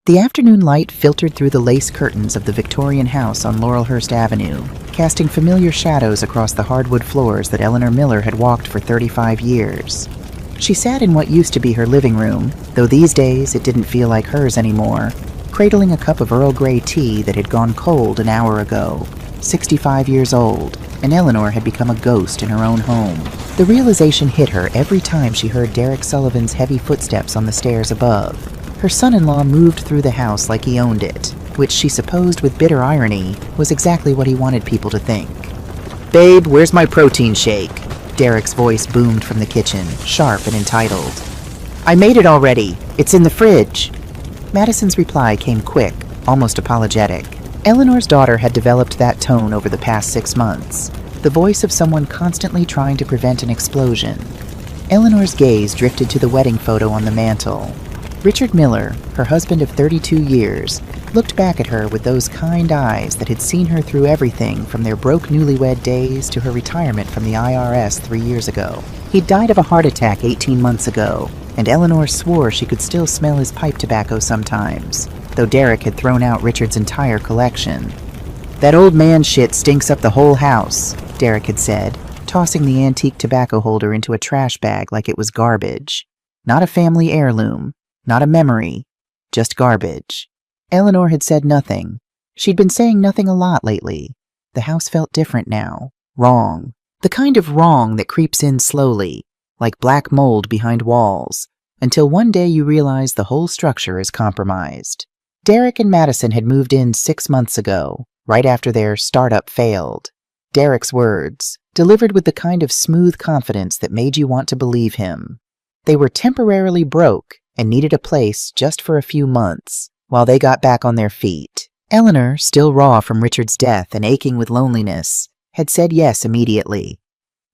The afternoon light filtered through the lace curtains of the Victorian house on Laurelhurst Avenue, casting familiar shadows across the hardwood floors that Eleanor Miller had walked for 35 years. She sat in what used to be her living room, though these days it didn't feel like hers anymore, cradling a cup of Earl Grey tea that had gone cold an hour ago. 65 years old, and Eleanor had become a ghost in her own home. The realization hit her every time she heard Derek Sullivan's heavy footsteps on the stairs above. Her son-in-law moved through the house like he owned it, which she supposed with bitter irony was exactly what he wanted people to think. "Babe, where's my protein shake?" Derek's voice boomed from the kitchen, sharp and entitled. "I made it already. It's in the fridge." Madison's reply came quick, almost apologetic. Eleanor's daughter had developed that tone over the past 6 months, the voice of someone constantly trying to prevent an explosion. Eleanor's gaze drifted to the wedding photo on the mantel. Richard Miller, her husband of 32 years, looked back at her with those kind eyes that had seen her through everything from their broke newlywed days to her retirement from the IRS 3 years ago. He'd died of a heart attack 18 months ago, and Eleanor swore she could still smell his pipe tobacco sometimes, though Derek had thrown out Richard's entire collection. "That old man shit stinks up the whole house," Derek had said, tossing the antique tobacco holder into a trash bag like it was garbage. Not a family heirloom. Not a memory, just garbage. Eleanor had said nothing. She'd been saying nothing a lot lately. The house felt different now. Wrong. The kind of wrong that creeps in slowly, like black mold behind walls, until one day you realize the whole structure is compromised. Derek and Madison had moved in 6 months ago, right after their startup failed. Derek's words, delivered with the kind of smooth confidence that made you want to believe him. They were temporarily broke and needed a place just for a few months, while they got back on their feet. Eleanor, still raw from Richard's death and aching with loneliness, had said yes immediately.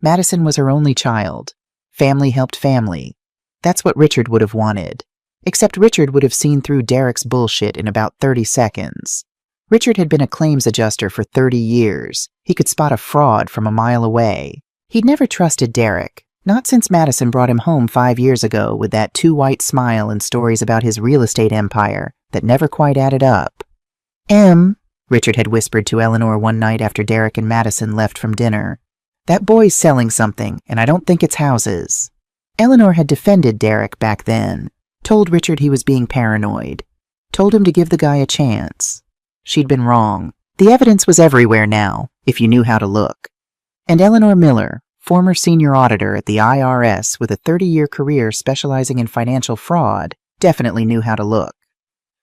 Madison was her only child. Family helped family. That's what Richard would have wanted. Except Richard would have seen through Derek's bullshit in about 30 seconds. Richard had been a claims adjuster for 30 years. He could spot a fraud from a mile away. He'd never trusted Derek. Not since Madison brought him home 5 years ago with that too-white smile and stories about his real estate empire that never quite added up. Richard had whispered to Eleanor one night after Derek and Madison left from dinner, "that boy's selling something, and I don't think it's houses." Eleanor had defended Derek back then, told Richard he was being paranoid, told him to give the guy a chance. She'd been wrong. The evidence was everywhere now, if you knew how to look. And Eleanor Miller, former senior auditor at the IRS with a 30-year career specializing in financial fraud, definitely knew how to look.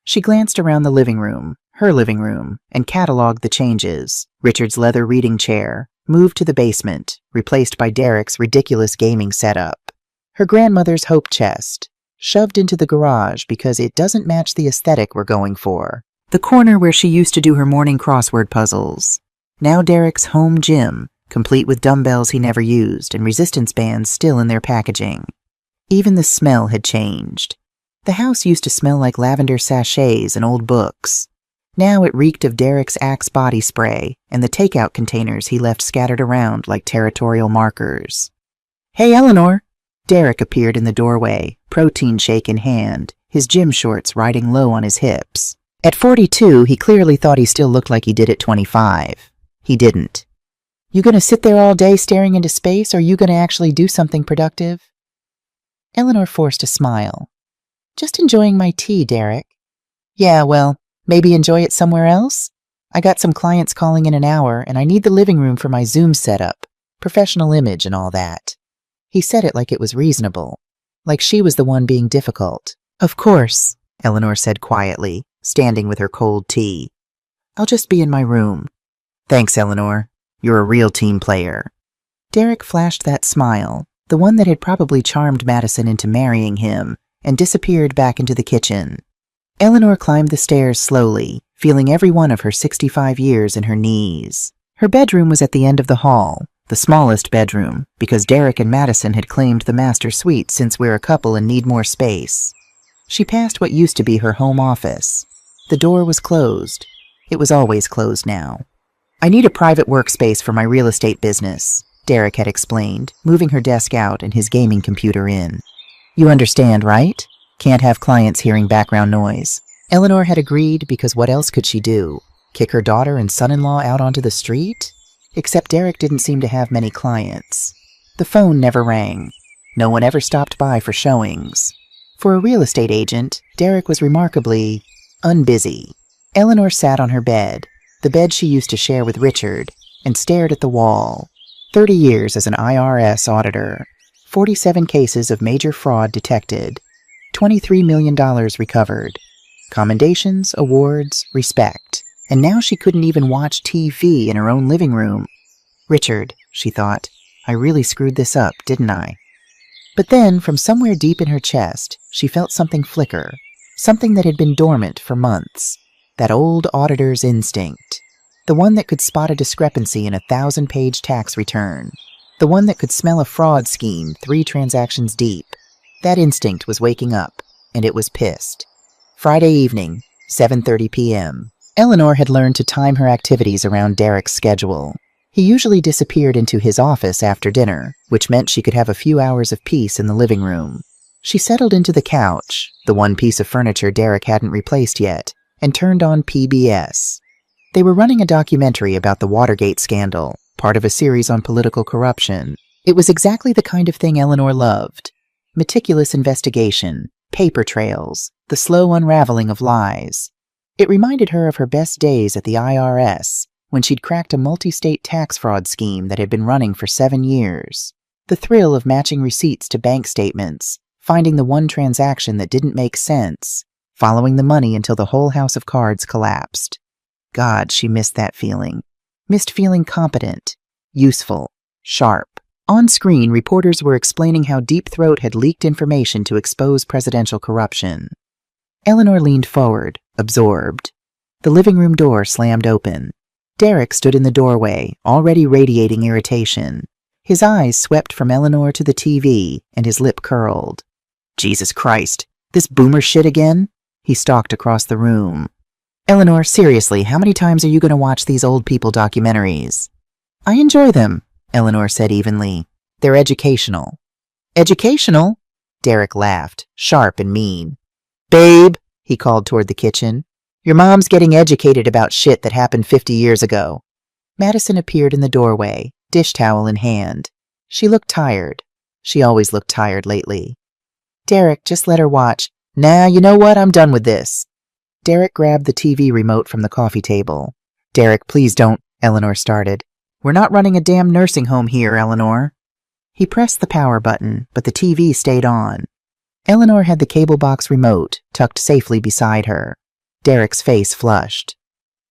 She glanced around the living room, her living room, and cataloged the changes. Richard's leather reading chair, moved to the basement, replaced by Derek's ridiculous gaming setup. Her grandmother's hope chest, shoved into the garage because it doesn't match the aesthetic we're going for. The corner where she used to do her morning crossword puzzles. Now Derek's home gym, complete with dumbbells he never used and resistance bands still in their packaging. Even the smell had changed. The house used to smell like lavender sachets and old books. Now it reeked of Derek's Axe body spray and the takeout containers he left scattered around like territorial markers. "Hey, Eleanor!" Derek appeared in the doorway, protein shake in hand, his gym shorts riding low on his hips. At 42, he clearly thought he still looked like he did at 25. He didn't. "You gonna sit there all day staring into space, or are you gonna actually do something productive?" Eleanor forced a smile. "Just enjoying my tea, Derek." "Yeah, well, maybe enjoy it somewhere else? I got some clients calling in an hour, and I need the living room for my Zoom setup, professional image and all that." He said it like it was reasonable, like she was the one being difficult. "Of course," Eleanor said quietly, standing with her cold tea. "I'll just be in my room." "Thanks, Eleanor. You're a real team player." Derek flashed that smile, the one that had probably charmed Madison into marrying him, and disappeared back into the kitchen. Eleanor climbed the stairs slowly, feeling every one of her 65 years in her knees. Her bedroom was at the end of the hall, the smallest bedroom, because Derek and Madison had claimed the master suite since we're a couple and need more space. She passed what used to be her home office. The door was closed. It was always closed now. "I need a private workspace for my real estate business," Derek had explained, moving her desk out and his gaming computer in. "You understand, right? Can't have clients hearing background noise. Eleanor had agreed because what else could she do? Kick her daughter and son-in-law out onto the street? Except Derek didn't seem to have many clients. The phone never rang. No one ever stopped by for showings. For a real estate agent, Derek was remarkably unbusy. Eleanor sat on her bed, the bed she used to share with Richard, and stared at the wall. 30 years as an IRS auditor. 47 cases of major fraud detected. $23 million recovered. Commendations, awards, respect. And now she couldn't even watch TV in her own living room. Richard, she thought, I really screwed this up, didn't I? But then, from somewhere deep in her chest, she felt something flicker. Something that had been dormant for months. That old auditor's instinct. The one that could spot a discrepancy in a 1,000-page tax return. The one that could smell a fraud scheme 3 transactions deep. That instinct was waking up, and it was pissed. Friday evening, 7:30 p.m. Eleanor had learned to time her activities around Derek's schedule. He usually disappeared into his office after dinner, which meant she could have a few hours of peace in the living room. She settled into the couch, the one piece of furniture Derek hadn't replaced yet, and turned on PBS. They were running a documentary about the Watergate scandal, part of a series on political corruption. It was exactly the kind of thing Eleanor loved. Meticulous investigation, paper trails, the slow unraveling of lies. It reminded her of her best days at the IRS, when she'd cracked a multi-state tax fraud scheme that had been running for 7 years. The thrill of matching receipts to bank statements, finding the one transaction that didn't make sense, following the money until the whole house of cards collapsed. God, she missed that feeling. Missed feeling competent, useful, sharp. On screen, reporters were explaining how Deep Throat had leaked information to expose presidential corruption. Eleanor leaned forward, absorbed. The living room door slammed open. Derek stood in the doorway, already radiating irritation. His eyes swept from Eleanor to the TV, and his lip curled. Jesus Christ, this boomer shit again? He stalked across the room. Eleanor, seriously, how many times are you going to watch these old people documentaries? I enjoy them, Eleanor said evenly. They're educational. Educational? Derek laughed, sharp and mean. Babe, he called toward the kitchen. Your mom's getting educated about shit that happened 50 years ago. Madison appeared in the doorway, dish towel in hand. She looked tired. She always looked tired lately. Derek, just let her watch. Nah, you know what? I'm done with this. Derek grabbed the TV remote from the coffee table. Derek, please don't, Eleanor started. We're not running a damn nursing home here, Eleanor. He pressed the power button, but the TV stayed on. Eleanor had the cable box remote tucked safely beside her. Derek's face flushed.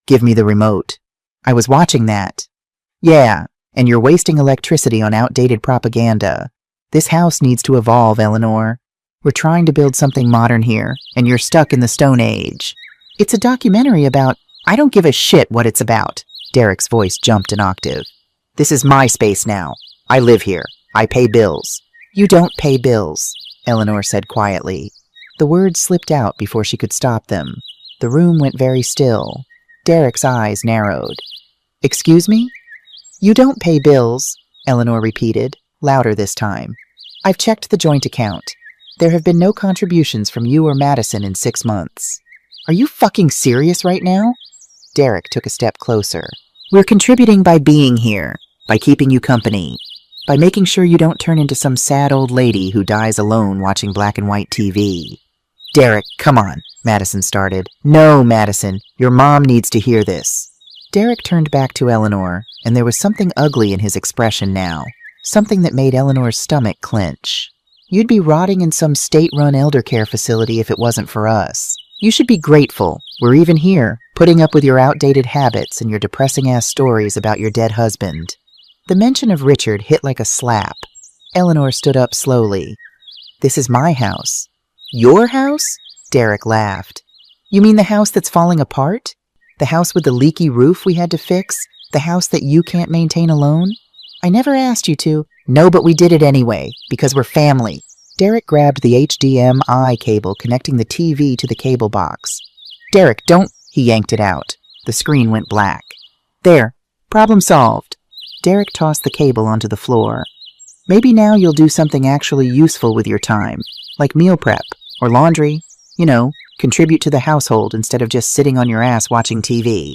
Give me the remote. I was watching that. Yeah, and you're wasting electricity on outdated propaganda. This house needs to evolve, Eleanor. We're trying to build something modern here, and you're stuck in the Stone Age. It's a documentary about... I don't give a shit what it's about. Derek's voice jumped an octave. This is my space now. I live here. I pay bills. You don't pay bills, Eleanor said quietly. The words slipped out before she could stop them. The room went very still. Derek's eyes narrowed. Excuse me? You don't pay bills, Eleanor repeated, louder this time. I've checked the joint account. There have been no contributions from you or Madison in 6 months. Are you fucking serious right now? Derek took a step closer. We're contributing by being here, by keeping you company, by making sure you don't turn into some sad old lady who dies alone watching black and white TV. Derek, come on, Madison started. No, Madison, your mom needs to hear this. Derek turned back to Eleanor, and there was something ugly in his expression now, something that made Eleanor's stomach clench. You'd be rotting in some state-run elder care facility if it wasn't for us. You should be grateful. We're even here, putting up with your outdated habits and your depressing-ass stories about your dead husband. The mention of Richard hit like a slap. Eleanor stood up slowly. This is my house. Your house? Derek laughed. You mean the house that's falling apart? The house with the leaky roof we had to fix? The house that you can't maintain alone? I never asked you to. No, but we did it anyway, because we're family. Derek grabbed the HDMI cable connecting the TV to the cable box. Derek, don't... He yanked it out. The screen went black. There. Problem solved. Derek tossed the cable onto the floor. Maybe now you'll do something actually useful with your time, like meal prep, or laundry. You know, Contribute to the household instead of just sitting on your ass watching TV.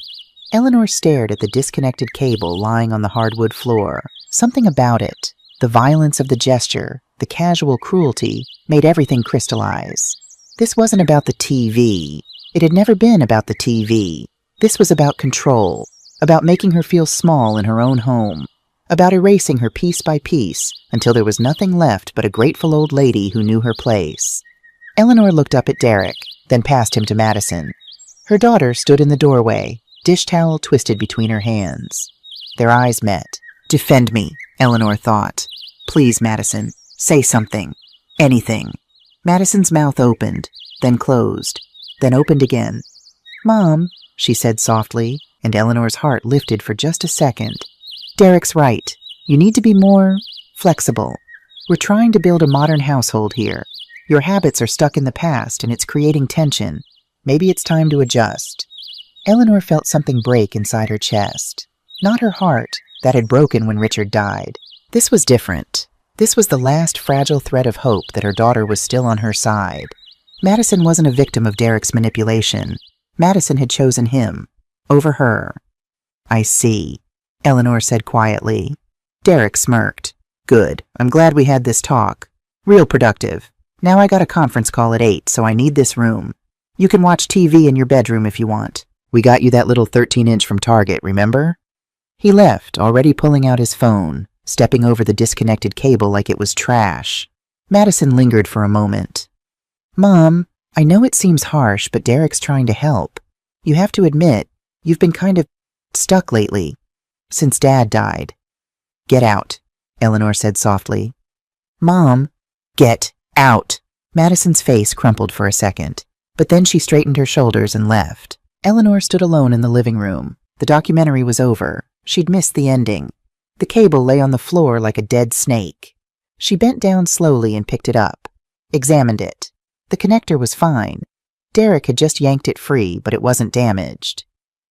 Eleanor stared at the disconnected cable lying on the hardwood floor. Something about it, the violence of the gesture, the casual cruelty, made everything crystallize. This wasn't about the TV. It had never been about the TV. This was about control, about making her feel small in her own home, about erasing her piece by piece until there was nothing left but a grateful old lady who knew her place. Eleanor looked up at Derek, then past him to Madison. Her daughter stood in the doorway, dish towel twisted between her hands. Their eyes met. Defend me, Eleanor thought. Please, Madison, say something. Anything. Madison's mouth opened, then closed, then opened again. Mom, she said softly, and Eleanor's heart lifted for just a second. Derek's right. You need to be more flexible. We're trying to build a modern household here. Your habits are stuck in the past, and it's creating tension. Maybe it's time to adjust. Eleanor felt something break inside her chest. Not her heart, that had broken when Richard died. This was different. This was the last fragile thread of hope that her daughter was still on her side. Madison wasn't a victim of Derek's manipulation. Madison had chosen him, over her. I see, Eleanor said quietly. Derek smirked. Good, I'm glad we had this talk. Real productive. Now I got a conference call at 8, so I need this room. You can watch TV in your bedroom if you want. We got you that little 13-inch from Target, remember? He left, already pulling out his phone, stepping over the disconnected cable like it was trash. Madison lingered for a moment. Mom, I know it seems harsh, but Derek's trying to help. You have to admit, you've been kind of stuck lately, since Dad died. Get out, Eleanor said softly. Mom, get out. Madison's face crumpled for a second, but then she straightened her shoulders and left. Eleanor stood alone in the living room. The documentary was over. She'd missed the ending. The cable lay on the floor like a dead snake. She bent down slowly and picked it up, examined it. The connector was fine. Derek had just yanked it free, but it wasn't damaged.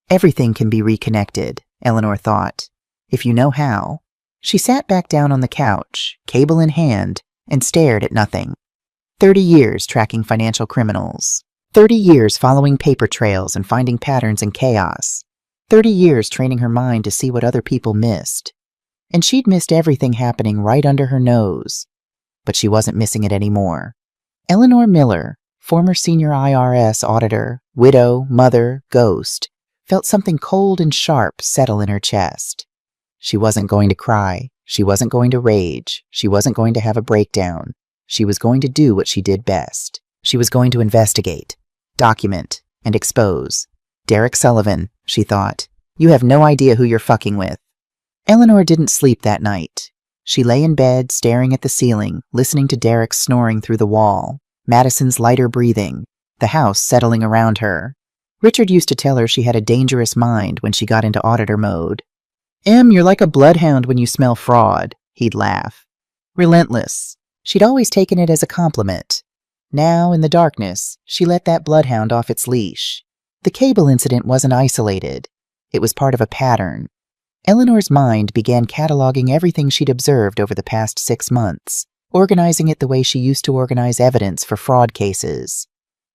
Everything can be reconnected, Eleanor thought, if you know how. She sat back down on the couch, cable in hand, and stared at nothing. 30 years tracking financial criminals. 30 years following paper trails and finding patterns in chaos. 30 years training her mind to see what other people missed. And she'd missed everything happening right under her nose. But she wasn't missing it anymore. Eleanor Miller, former senior IRS auditor, widow, mother, ghost, felt something cold and sharp settle in her chest. She wasn't going to cry. She wasn't going to rage. She wasn't going to have a breakdown. She was going to do what she did best. She was going to investigate, document, and expose. Derek Sullivan, she thought. You have no idea who you're fucking with. Eleanor didn't sleep that night. She lay in bed, staring at the ceiling, listening to Derek snoring through the wall, Madison's lighter breathing, the house settling around her. Richard used to tell her she had a dangerous mind when she got into auditor mode. You're like a bloodhound when you smell fraud, he'd laugh. Relentless. She'd always taken it as a compliment. Now, in the darkness, she let that bloodhound off its leash. The cable incident wasn't isolated. It was part of a pattern. Eleanor's mind began cataloging everything she'd observed over the past 6 months, organizing it the way she used to organize evidence for fraud cases.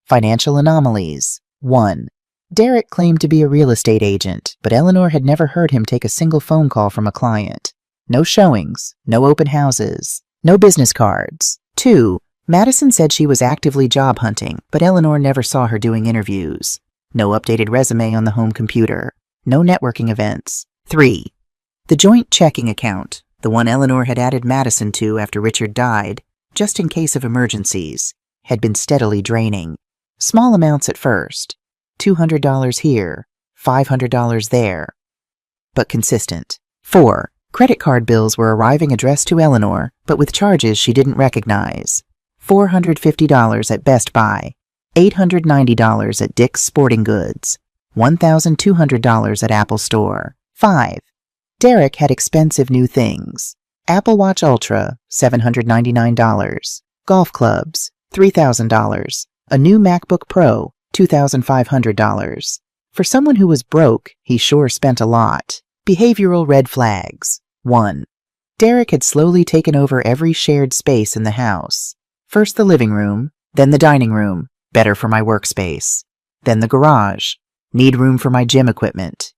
Financial anomalies. 1. Derek claimed to be a real estate agent, but Eleanor had never heard him take a single phone call from a client. No showings, no open houses, no business cards. 2. Madison said she was actively job hunting, but Eleanor never saw her doing interviews. No updated resume on the home computer. No networking events. 3. The joint checking account, the one Eleanor had added Madison to after Richard died, just in case of emergencies, had been steadily draining. Small amounts at first. $200 here, $500 there. But consistent. 4. Credit card bills were arriving addressed to Eleanor, but with charges she didn't recognize. $450 at Best Buy, $890 at Dick's Sporting Goods, $1,200 at Apple Store. 5. Derek had expensive new things. Apple Watch Ultra, $799. Golf clubs, $3,000. A new MacBook Pro, $2,500. For someone who was broke, he sure spent a lot. Behavioral red flags. 1. Derek had slowly taken over every shared space in the house. First the living room, then the dining room, Better for my workspace. Then the garage. Need room for my gym equipment.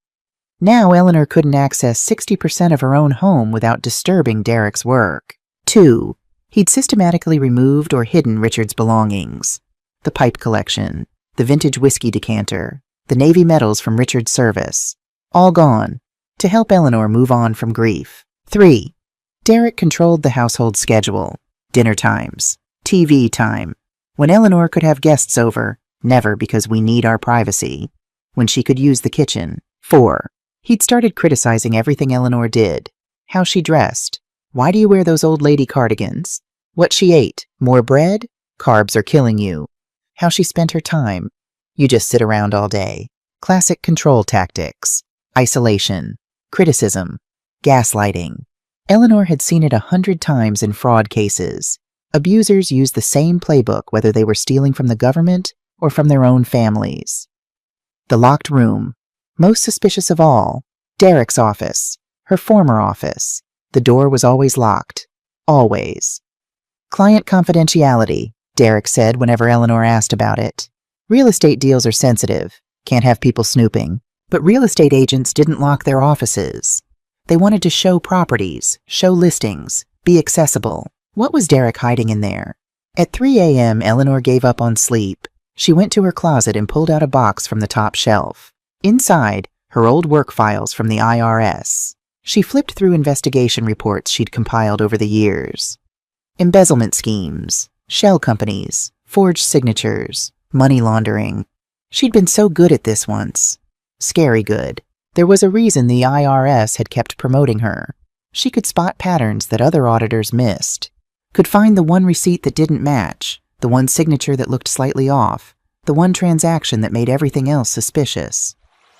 Now Eleanor couldn't access 60% of her own home without disturbing Derek's work. 2. He'd systematically removed or hidden Richard's belongings. The pipe collection, the vintage whiskey decanter, the Navy medals from Richard's service. All gone, to help Eleanor move on from grief. 3. Derek controlled the household schedule. Dinner times. TV time. When Eleanor could have guests over, never because we need our privacy. When she could use the kitchen. 4. He'd started criticizing everything Eleanor did. How she dressed. Why do you wear those old lady cardigans? What she ate. More bread? Carbs are killing you. How she spent her time. You just sit around all day. Classic control tactics. Isolation. Criticism. Gaslighting. Eleanor had seen it 100 times in fraud cases. Abusers used the same playbook whether they were stealing from the government or from their own families. The locked room. Most suspicious of all, Derek's office, her former office. The door was always locked. Always. Client confidentiality, Derek said whenever Eleanor asked about it. Real estate deals are sensitive. Can't have people snooping. But real estate agents didn't lock their offices. They wanted to show properties, show listings, be accessible. What was Derek hiding in there? At 3 a.m., Eleanor gave up on sleep. She went to her closet and pulled out a box from the top shelf. Inside, her old work files from the IRS. She flipped through investigation reports she'd compiled over the years. Embezzlement schemes, shell companies, forged signatures, money laundering. She'd been so good at this once. Scary good. There was a reason the IRS had kept promoting her. She could spot patterns that other auditors missed. Could find the one receipt that didn't match, the one signature that looked slightly off, the one transaction that made everything else suspicious.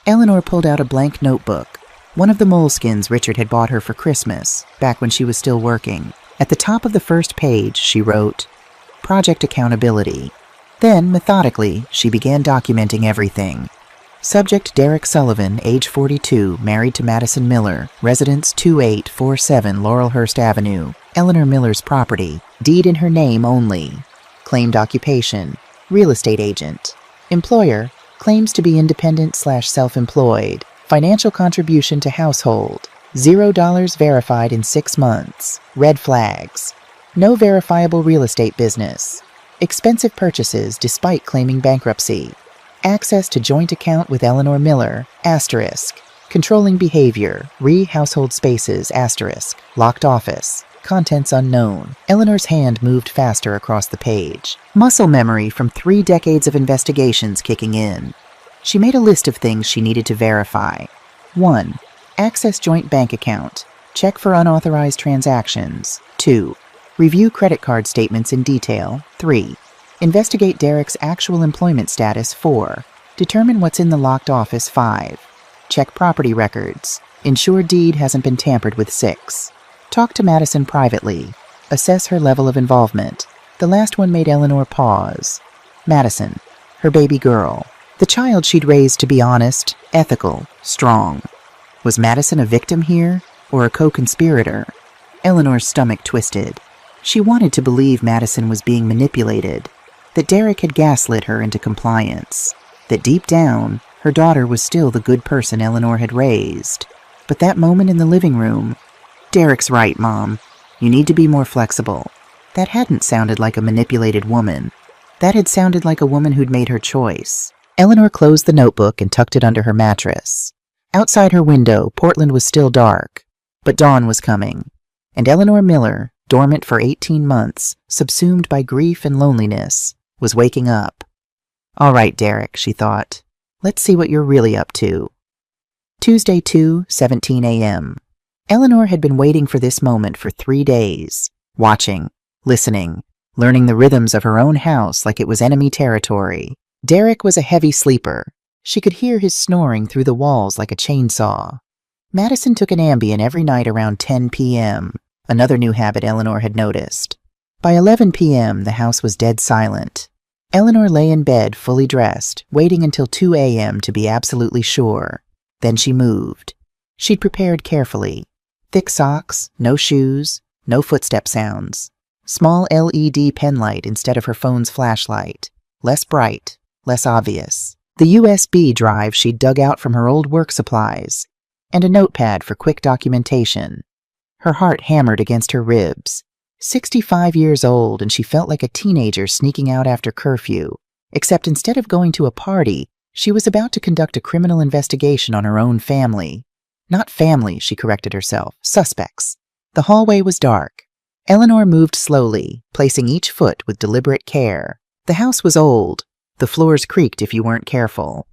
Eleanor pulled out a blank notebook, one of the moleskins Richard had bought her for Christmas, back when she was still working. At the top of the first page, she wrote, Project Accountability. Then, methodically, she began documenting everything. Subject Derek Sullivan, age 42, married to Madison Miller, residence 2847 Laurelhurst Avenue, Eleanor Miller's property, deed in her name only. Claimed occupation, real estate agent. Employer, claims to be independent/self-employed. Financial contribution to household, $0 verified in 6 months. Red flags. No verifiable real estate business. Expensive purchases despite claiming bankruptcy. Access to joint account with Eleanor Miller, asterisk. Controlling behavior, household spaces, asterisk. Locked office. Contents unknown. Eleanor's hand moved faster across the page. Muscle memory from 3 decades of investigations kicking in. She made a list of things she needed to verify. 1. Access joint bank account. Check for unauthorized transactions. 2. Review credit card statements in detail. 3. Investigate Derek's actual employment status. 4. Determine what's in the locked office. 5. Check property records. Ensure deed hasn't been tampered with. 6. Talk to Madison privately. Assess her level of involvement. The last one made Eleanor pause. Madison, her baby girl. The child she'd raised to be honest, ethical, strong. Was Madison a victim here, or a co-conspirator? Eleanor's stomach twisted. She wanted to believe Madison was being manipulated, that Derek had gaslit her into compliance, that deep down, her daughter was still the good person Eleanor had raised. But that moment in the living room, Derek's right, Mom. You need to be more flexible. That hadn't sounded like a manipulated woman. That had sounded like a woman who'd made her choice. Eleanor closed the notebook and tucked it under her mattress. Outside her window, Portland was still dark, but dawn was coming, and Eleanor Miller, dormant for 18 months, subsumed by grief and loneliness, was waking up. All right, Derek, she thought. Let's see what you're really up to. Tuesday, 2:17 a.m. Eleanor had been waiting for this moment for 3 days, watching, listening, learning the rhythms of her own house like it was enemy territory. Derek was a heavy sleeper. She could hear his snoring through the walls like a chainsaw. Madison took an Ambien every night around 10 p.m., another new habit Eleanor had noticed. By 11 p.m., the house was dead silent. Eleanor lay in bed fully dressed, waiting until 2 a.m. to be absolutely sure. Then she moved. She'd prepared carefully. Thick socks, no shoes, no footstep sounds. Small LED pen light instead of her phone's flashlight. less bright, less obvious. The USB drive she'd dug out from her old work supplies, and a notepad for quick documentation. Her heart hammered against her ribs. 65 years old, and she felt like a teenager sneaking out after curfew, except instead of going to a party, she was about to conduct a criminal investigation on her own family. Not family, she corrected herself, suspects. The hallway was dark. Eleanor moved slowly, placing each foot with deliberate care. The house was old. The floors creaked if you weren't careful.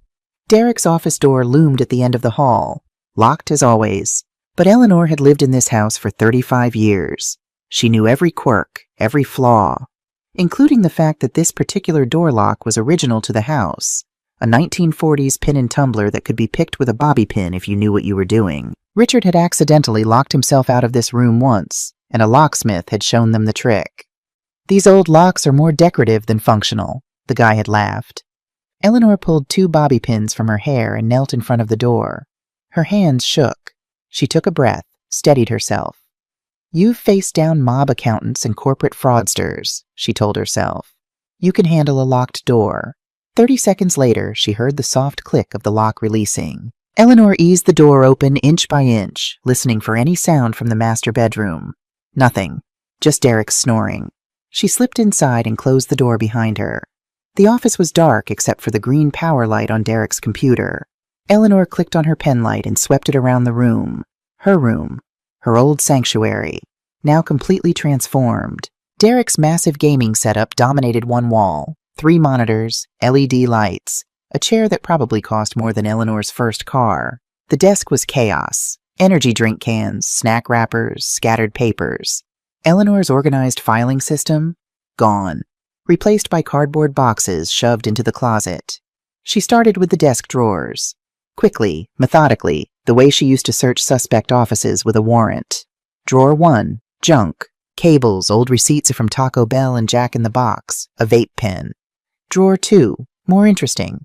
Derek's office door loomed at the end of the hall, locked as always. But Eleanor had lived in this house for 35 years. She knew every quirk, every flaw, including the fact that this particular door lock was original to the house, a 1940s pin and tumbler that could be picked with a bobby pin if you knew what you were doing. Richard had accidentally locked himself out of this room once, and a locksmith had shown them the trick. These old locks are more decorative than functional, the guy had laughed. Eleanor pulled 2 bobby pins from her hair and knelt in front of the door. Her hands shook. She took a breath, steadied herself. You've faced down mob accountants and corporate fraudsters, she told herself. You can handle a locked door. 30 seconds later, she heard the soft click of the lock releasing. Eleanor eased the door open inch by inch, listening for any sound from the master bedroom. Nothing. Just Derek snoring. She slipped inside and closed the door behind her. The office was dark except for the green power light on Derek's computer. Eleanor clicked on her pen light and swept it around the room. Her old sanctuary, now completely transformed. Derek's massive gaming setup dominated one wall, 3 monitors, LED lights, a chair that probably cost more than Eleanor's first car. The desk was chaos. Energy drink cans, snack wrappers, scattered papers. Eleanor's organized filing system? Gone. Replaced by cardboard boxes shoved into the closet. She started with the desk drawers. Quickly, methodically, the way she used to search suspect offices with a warrant. Drawer 1, junk. Cables, old receipts from Taco Bell and Jack in the Box, a vape pen. Drawer 2, more interesting.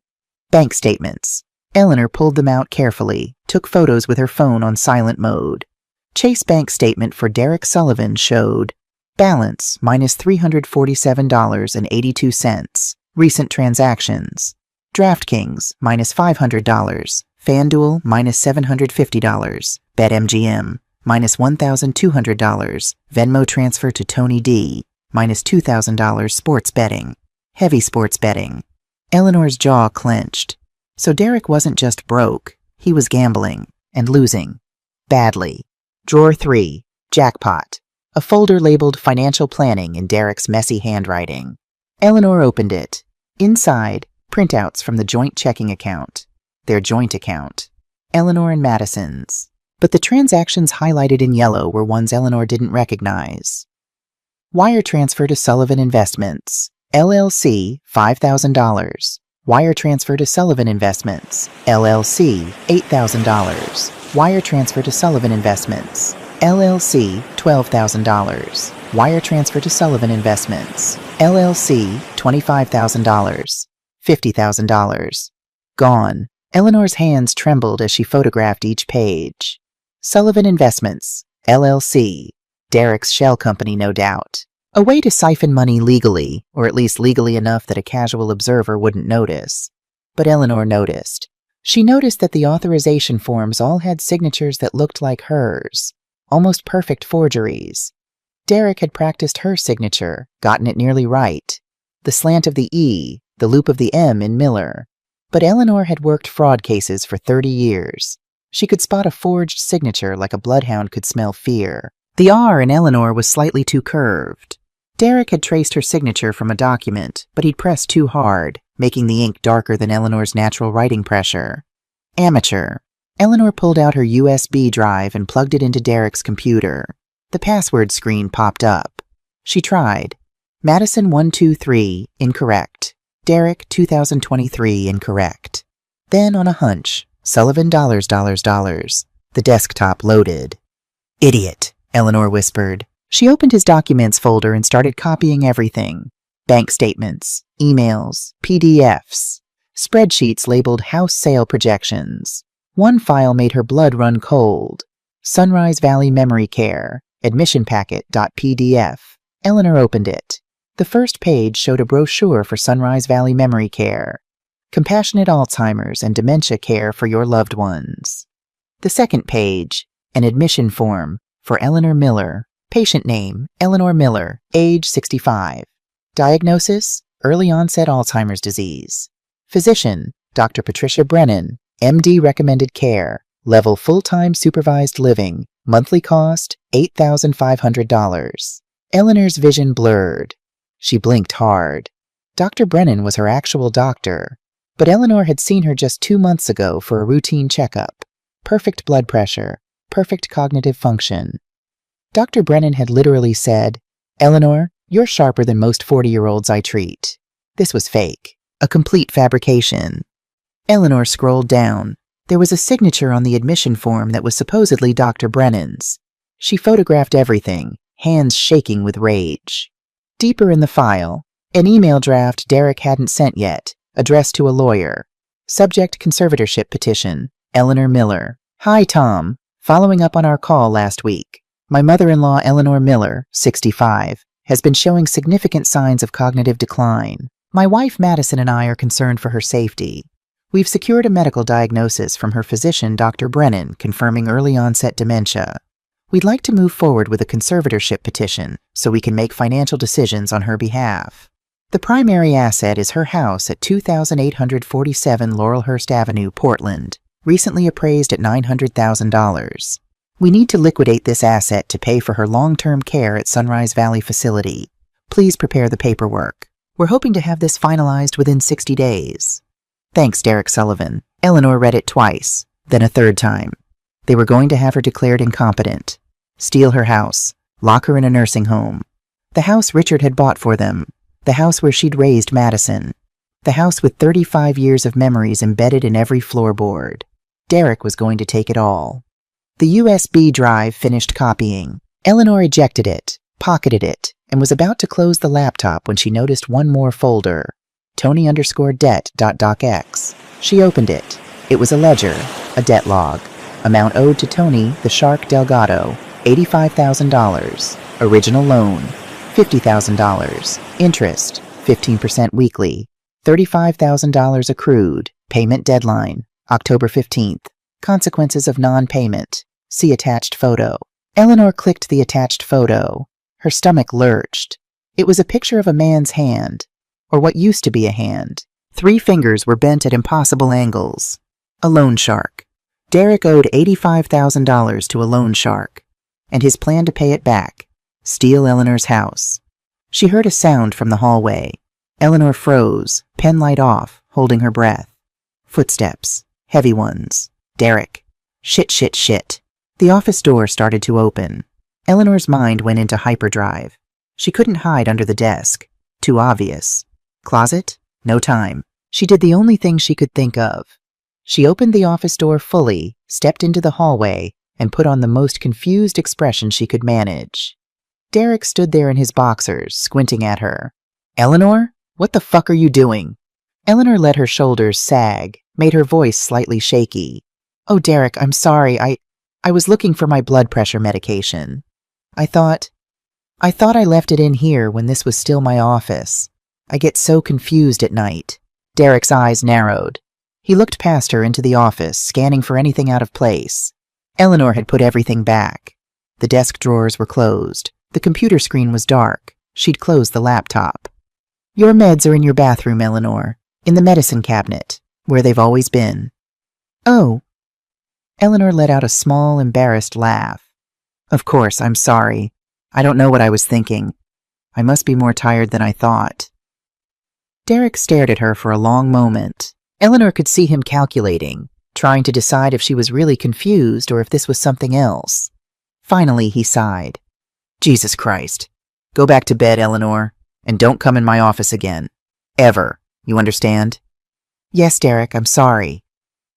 Bank statements. Eleanor pulled them out carefully, took photos with her phone on silent mode. Chase bank statement for Derek Sullivan showed balance minus $347.82. Recent transactions. DraftKings minus $500. FanDuel minus $750. BetMGM minus $1,200. Venmo transfer to Tony D minus $2,000 sports betting. Heavy sports betting. Eleanor's jaw clenched. So Derek wasn't just broke, he was gambling and losing. Badly. Drawer 3, jackpot. A folder labeled financial planning in Derek's messy handwriting. Eleanor opened it. Inside, printouts from the joint checking account. Their joint account. Eleanor and Madison's. But the transactions highlighted in yellow were ones Eleanor didn't recognize. Wire transfer to Sullivan Investments, LLC, $5,000. Wire transfer to Sullivan Investments, LLC, $8,000. Wire transfer to Sullivan Investments, LLC, $12,000. Wire transfer to Sullivan Investments, LLC, $25,000. $50,000. Gone. Eleanor's hands trembled as she photographed each page. Sullivan Investments, LLC. Derek's shell company, no doubt. A way to siphon money legally, or at least legally enough that a casual observer wouldn't notice. But Eleanor noticed. She noticed that the authorization forms all had signatures that looked like hers, almost perfect forgeries. Derek had practiced her signature, gotten it nearly right. The slant of the E, the loop of the M in Miller. But Eleanor had worked fraud cases for 30 years. She could spot a forged signature like a bloodhound could smell fear. The R in Eleanor was slightly too curved. Derek had traced her signature from a document, but he'd pressed too hard, making the ink darker than Eleanor's natural writing pressure. Amateur. Eleanor pulled out her USB drive and plugged it into Derek's computer. The password screen popped up. She tried. Madison 123, incorrect. Derek 2023, incorrect. Then, on a hunch, Sullivan $. The desktop loaded. Idiot, Eleanor whispered. She opened his documents folder and started copying everything. Bank statements, emails, PDFs, spreadsheets labeled house sale projections. One file made her blood run cold. Sunrise Valley Memory Care, admission packet.pdf. Eleanor opened it. The first page showed a brochure for Sunrise Valley Memory Care, compassionate Alzheimer's and dementia care for your loved ones. The second page, an admission form for Eleanor Miller. Patient name, Eleanor Miller, age 65. Diagnosis, early onset Alzheimer's disease. Physician, Dr. Patricia Brennan, MD recommended care, level full-time supervised living, monthly cost $8,500. Eleanor's vision blurred. She blinked hard. Dr. Brennan was her actual doctor, but Eleanor had seen her just 2 months ago for a routine checkup. Perfect blood pressure, perfect cognitive function. Dr. Brennan had literally said, "Eleanor, you're sharper than most 40-year-olds I treat." This was fake, a complete fabrication. Eleanor scrolled down. There was a signature on the admission form that was supposedly Dr. Brennan's. She photographed everything, hands shaking with rage. Deeper in the file, an email draft Derek hadn't sent yet, addressed to a lawyer. Subject conservatorship petition, Eleanor Miller. Hi, Tom. Following up on our call last week. My mother-in-law, Eleanor Miller, 65, has been showing significant signs of cognitive decline. My wife, Madison, and I are concerned for her safety. We've secured a medical diagnosis from her physician, Dr. Brennan, confirming early-onset dementia. We'd like to move forward with a conservatorship petition so we can make financial decisions on her behalf. The primary asset is her house at 2847 Laurelhurst Avenue, Portland, recently appraised at $900,000. We need to liquidate this asset to pay for her long-term care at Sunrise Valley facility. Please prepare the paperwork. We're hoping to have this finalized within 60 days. Thanks, Derek Sullivan. Eleanor read it twice, then a third time. They were going to have her declared incompetent, steal her house, lock her in a nursing home. The house Richard had bought for them, the house where she'd raised Madison, the house with 35 years of memories embedded in every floorboard. Derek was going to take it all. The USB drive finished copying. Eleanor ejected it, pocketed it, and was about to close the laptop when she noticed one more folder, Tony_debt.docx. She opened it. It was a ledger, a debt log. Amount owed to Tony, the Shark Delgado, $85,000. Original loan, $50,000. Interest, 15% weekly. $35,000 accrued. Payment deadline, October 15th. Consequences of non-payment. See attached photo. Eleanor clicked the attached photo. Her stomach lurched. It was a picture of a man's hand, or what used to be a hand. 3 fingers were bent at impossible angles. A loan shark. Derek owed $85,000 to a loan shark, and his plan to pay it back, steal Eleanor's house. She heard a sound from the hallway. Eleanor froze, pen light off, holding her breath. Footsteps, heavy ones. Derek. Shit. The office door started to open. Eleanor's mind went into hyperdrive. She couldn't hide under the desk. Too obvious. Closet? No time. She did the only thing she could think of. She opened the office door fully, stepped into the hallway, and put on the most confused expression she could manage. Derek stood there in his boxers, squinting at her. Eleanor? What the fuck are you doing? Eleanor let her shoulders sag, made her voice slightly shaky. Oh, Derek, I'm sorry. I was looking for my blood pressure medication. I thought I left it in here when this was still my office. I get so confused at night. Derek's eyes narrowed. He looked past her into the office, scanning for anything out of place. Eleanor had put everything back. The desk drawers were closed. The computer screen was dark. She'd closed the laptop. Your meds are in your bathroom, Eleanor. In the medicine cabinet, where they've always been. Oh. Eleanor let out a small, embarrassed laugh. Of course, I'm sorry. I don't know what I was thinking. I must be more tired than I thought. Derek stared at her for a long moment. Eleanor could see him calculating, trying to decide if she was really confused or if this was something else. Finally, he sighed. Jesus Christ. Go back to bed, Eleanor, and don't come in my office again. Ever. You understand? Yes, Derek, I'm sorry.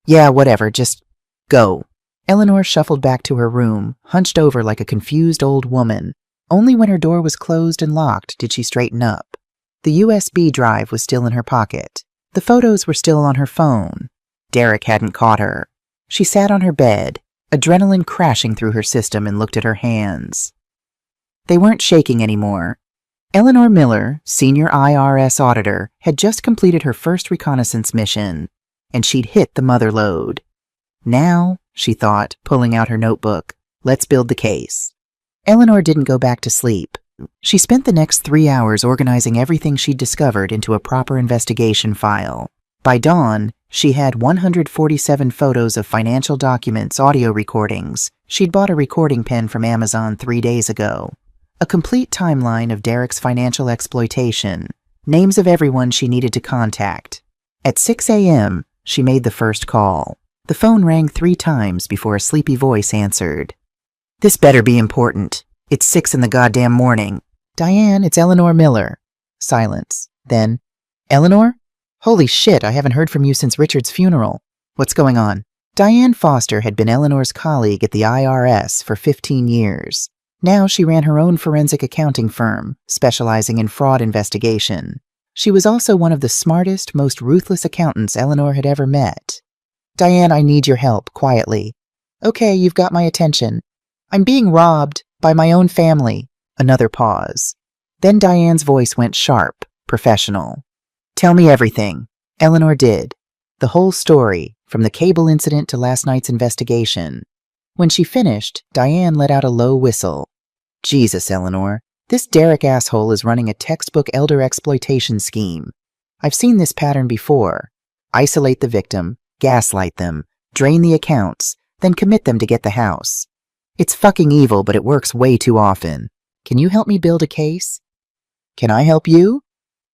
Yeah, whatever, just go. Eleanor shuffled back to her room, hunched over like a confused old woman. Only when her door was closed and locked did she straighten up. The USB drive was still in her pocket. The photos were still on her phone. Derek hadn't caught her. She sat on her bed, adrenaline crashing through her system, and looked at her hands. They weren't shaking anymore. Eleanor Miller, senior IRS auditor, had just completed her first reconnaissance mission, and she'd hit the mother lode. Now, she thought, pulling out her notebook, let's build the case. Eleanor didn't go back to sleep. She spent the next 3 hours organizing everything she'd discovered into a proper investigation file. By dawn, she had 147 photos of financial documents, audio recordings. She'd bought a recording pen from Amazon 3 days ago. A complete timeline of Derek's financial exploitation. Names of everyone she needed to contact. At 6 a.m., she made the first call. The phone rang 3 times before a sleepy voice answered. "This better be important. It's 6 in the goddamn morning." "Diane, it's Eleanor Miller." Silence. Then, "Eleanor? Holy shit, I haven't heard from you since Richard's funeral. What's going on?" Diane Foster had been Eleanor's colleague at the IRS for 15 years. Now she ran her own forensic accounting firm, specializing in fraud investigation. She was also one of the smartest, most ruthless accountants Eleanor had ever met. "Diane, I need your help, quietly." "Okay, you've got my attention. I'm being robbed by my own family." Another pause. Then Diane's voice went sharp, professional. "Tell me everything." Eleanor did. The whole story, from the cable incident to last night's investigation. When she finished, Diane let out a low whistle. "Jesus, Eleanor, this Derek asshole is running a textbook elder exploitation scheme. I've seen this pattern before. Isolate the victim, gaslight them, drain the accounts, then commit them to get the house. It's fucking evil, but it works way too often. Can you help me build a case?" "Can I help you?"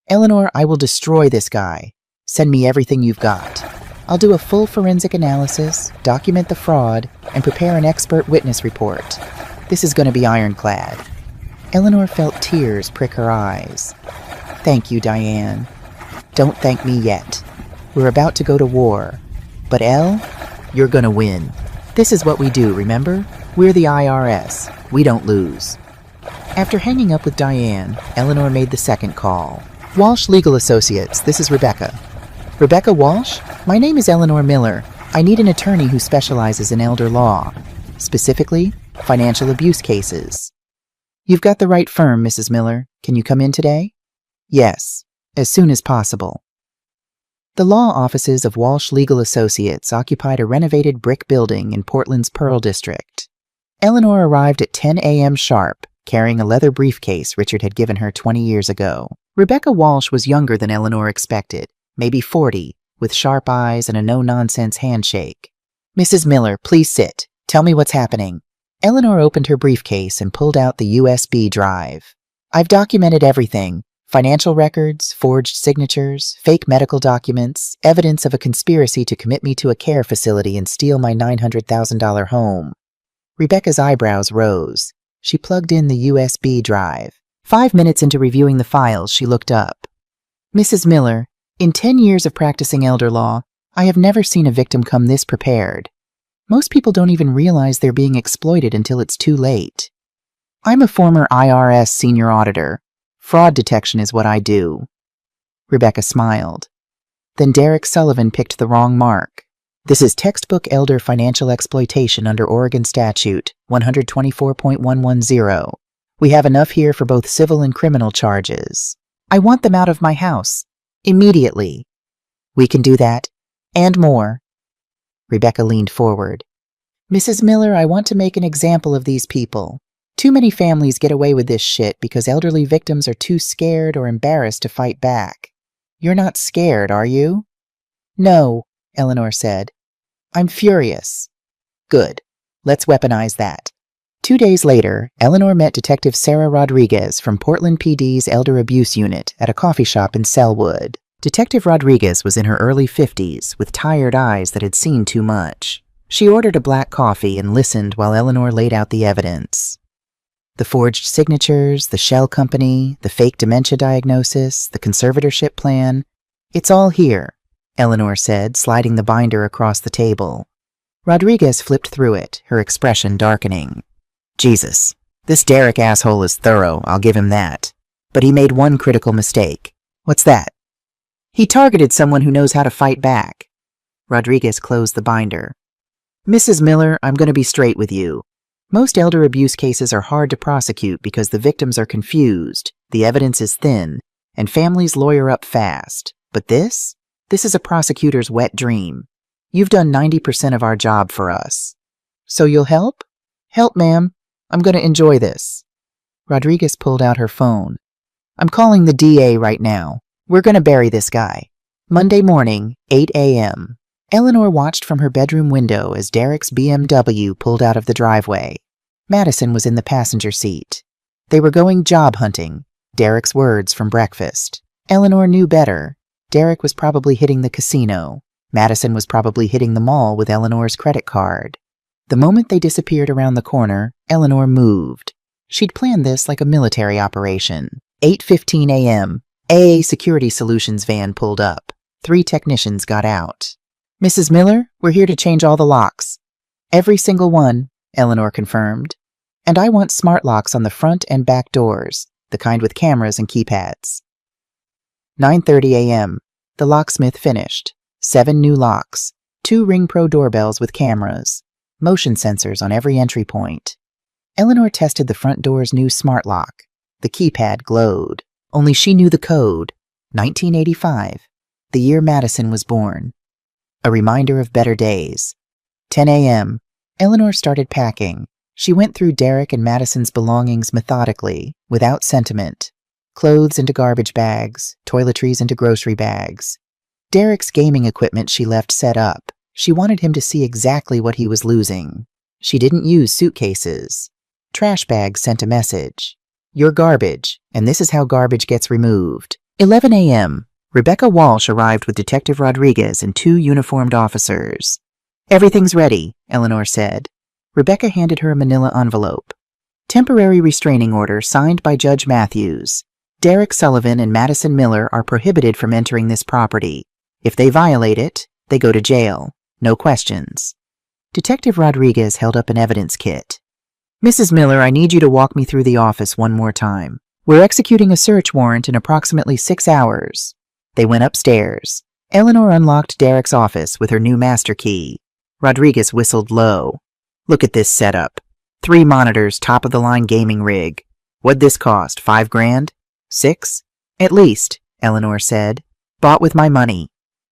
"Eleanor, I will destroy this guy. Send me everything you've got. I'll do a full forensic analysis, document the fraud, and prepare an expert witness report. This is going to be ironclad." Eleanor felt tears prick her eyes. "Thank you, Diane." "Don't thank me yet. We're about to go to war. But Elle, you're going to win. This is what we do, remember? We're the IRS. We don't lose." After hanging up with Diane, Eleanor made the second call. "Walsh Legal Associates, this is Rebecca." "Rebecca Walsh? My name is Eleanor Miller. I need an attorney who specializes in elder law, specifically financial abuse cases." "You've got the right firm, Mrs. Miller. Can you come in today?" "Yes, as soon as possible." The law offices of Walsh Legal Associates occupied a renovated brick building in Portland's Pearl District. Eleanor arrived at 10 a.m. sharp, carrying a leather briefcase Richard had given her 20 years ago. Rebecca Walsh was younger than Eleanor expected, maybe 40, with sharp eyes and a no-nonsense handshake. "Mrs. Miller, please sit. Tell me what's happening." Eleanor opened her briefcase and pulled out the USB drive. "I've documented everything. Financial records, forged signatures, fake medical documents, evidence of a conspiracy to commit me to a care facility and steal my $900,000 home." Rebecca's eyebrows rose. She plugged in the USB drive. 5 minutes into reviewing the files, she looked up. "Mrs. Miller, in 10 years of practicing elder law, I have never seen a victim come this prepared. Most people don't even realize they're being exploited until it's too late. I'm a former IRS senior auditor. Fraud detection is what I do." Rebecca smiled. "Then Derek Sullivan picked the wrong mark. This is textbook elder financial exploitation under Oregon Statute 124.110. We have enough here for both civil and criminal charges. I want them out of my house. Immediately." "We can do that. And more." Rebecca leaned forward. "Mrs. Miller, I want to make an example of these people. Too many families get away with this shit because elderly victims are too scared or embarrassed to fight back. You're not scared, are you?" "No," Eleanor said. "I'm furious." "Good. Let's weaponize that." 2 days later, Eleanor met Detective Sarah Rodriguez from Portland PD's Elder Abuse Unit at a coffee shop in Selwood. Detective Rodriguez was in her early 50s, with tired eyes that had seen too much. She ordered a black coffee and listened while Eleanor laid out the evidence. The forged signatures, the shell company, the fake dementia diagnosis, the conservatorship plan. "It's all here," Eleanor said, sliding the binder across the table. Rodriguez flipped through it, her expression darkening. "Jesus, this Derek asshole is thorough, I'll give him that. But he made one critical mistake." "What's that?" "He targeted someone who knows how to fight back." Rodriguez closed the binder. "Mrs. Miller, I'm going to be straight with you. Most elder abuse cases are hard to prosecute because the victims are confused, the evidence is thin, and families lawyer up fast. But this is a prosecutor's wet dream. You've done 90% of our job for us. So you'll help? Help, ma'am. I'm going to enjoy this. Rodriguez pulled out her phone. I'm calling the DA right now. We're going to bury this guy. Monday morning, 8 a.m. Eleanor watched from her bedroom window as Derek's BMW pulled out of the driveway. Madison was in the passenger seat. They were going job hunting. Derek's words from breakfast. Eleanor knew better. Derek was probably hitting the casino. Madison was probably hitting the mall with Eleanor's credit card. The moment they disappeared around the corner, Eleanor moved. She'd planned this like a military operation. 8:15 a.m. AA Security Solutions van pulled up. 3 technicians got out. Mrs. Miller, we're here to change all the locks. Every single one, Eleanor confirmed. And I want smart locks on the front and back doors, the kind with cameras and keypads. 9:30 a.m. The locksmith finished. 7 new locks, 2 Ring Pro doorbells with cameras, motion sensors on every entry point. Eleanor tested the front door's new smart lock. The keypad glowed. Only she knew the code. 1985, the year Madison was born. A reminder of better days. 10 a.m. Eleanor started packing. She went through Derek and Madison's belongings methodically, without sentiment. Clothes into garbage bags, toiletries into grocery bags. Derek's gaming equipment she left set up. She wanted him to see exactly what he was losing. She didn't use suitcases. Trash bags sent a message. You're garbage, and this is how garbage gets removed. 11 a.m. Rebecca Walsh arrived with Detective Rodriguez and 2 uniformed officers. Everything's ready, Eleanor said. Rebecca handed her a manila envelope. Temporary restraining order signed by Judge Matthews. Derek Sullivan and Madison Miller are prohibited from entering this property. If they violate it, they go to jail. No questions. Detective Rodriguez held up an evidence kit. Mrs. Miller, I need you to walk me through the office one more time. We're executing a search warrant in approximately 6 hours. They went upstairs. Eleanor unlocked Derek's office with her new master key. Rodriguez whistled low. Look at this setup. 3 monitors, top-of-the-line gaming rig. What'd this cost, 5 grand? 6? At least, Eleanor said. Bought with my money.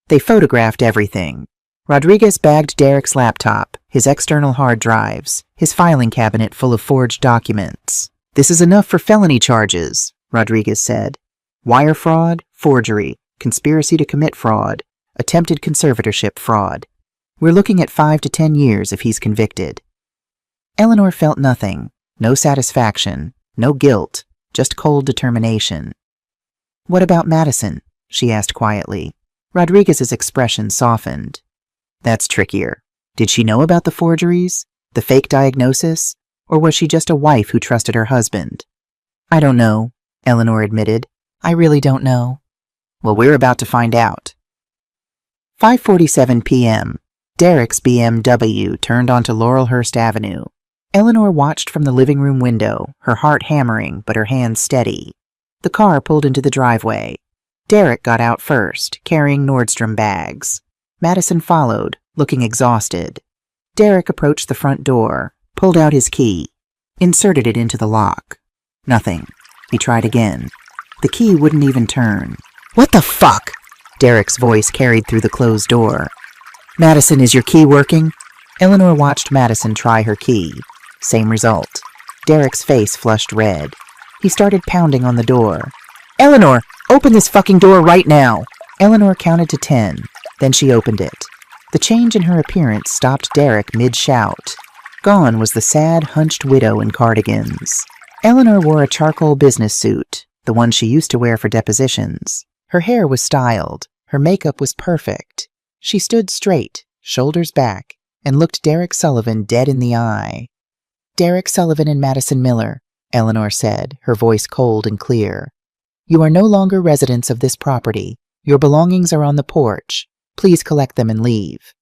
They photographed everything. Rodriguez bagged Derek's laptop, his external hard drives, his filing cabinet full of forged documents. This is enough for felony charges, Rodriguez said. Wire fraud, forgery, conspiracy to commit fraud, attempted conservatorship fraud. We're looking at 5 to 10 years if he's convicted. Eleanor felt nothing, no satisfaction, no guilt, just cold determination. What about Madison? She asked quietly. Rodriguez's expression softened. That's trickier. Did she know about the forgeries, the fake diagnosis, or was she just a wife who trusted her husband? I don't know, Eleanor admitted. I really don't know. Well, we're about to find out. 5:47 p.m. Derek's BMW turned onto Laurelhurst Avenue. Eleanor watched from the living room window, her heart hammering but her hands steady. The car pulled into the driveway. Derek got out first, carrying Nordstrom bags. Madison followed, looking exhausted. Derek approached the front door, pulled out his key, inserted it into the lock. Nothing. He tried again. The key wouldn't even turn. What the fuck? Derek's voice carried through the closed door. Madison, is your key working? Eleanor watched Madison try her key. Same result. Derek's face flushed red. He started pounding on the door. Eleanor, open this fucking door right now! Eleanor counted to 10. Then she opened it. The change in her appearance stopped Derek mid-shout. Gone was the sad, hunched widow in cardigans. Eleanor wore a charcoal business suit, the one she used to wear for depositions. Her hair was styled. Her makeup was perfect. She stood straight, shoulders back, and looked Derek Sullivan dead in the eye. Derek Sullivan and Madison Miller, Eleanor said, her voice cold and clear. You are no longer residents of this property. Your belongings are on the porch. Please collect them and leave.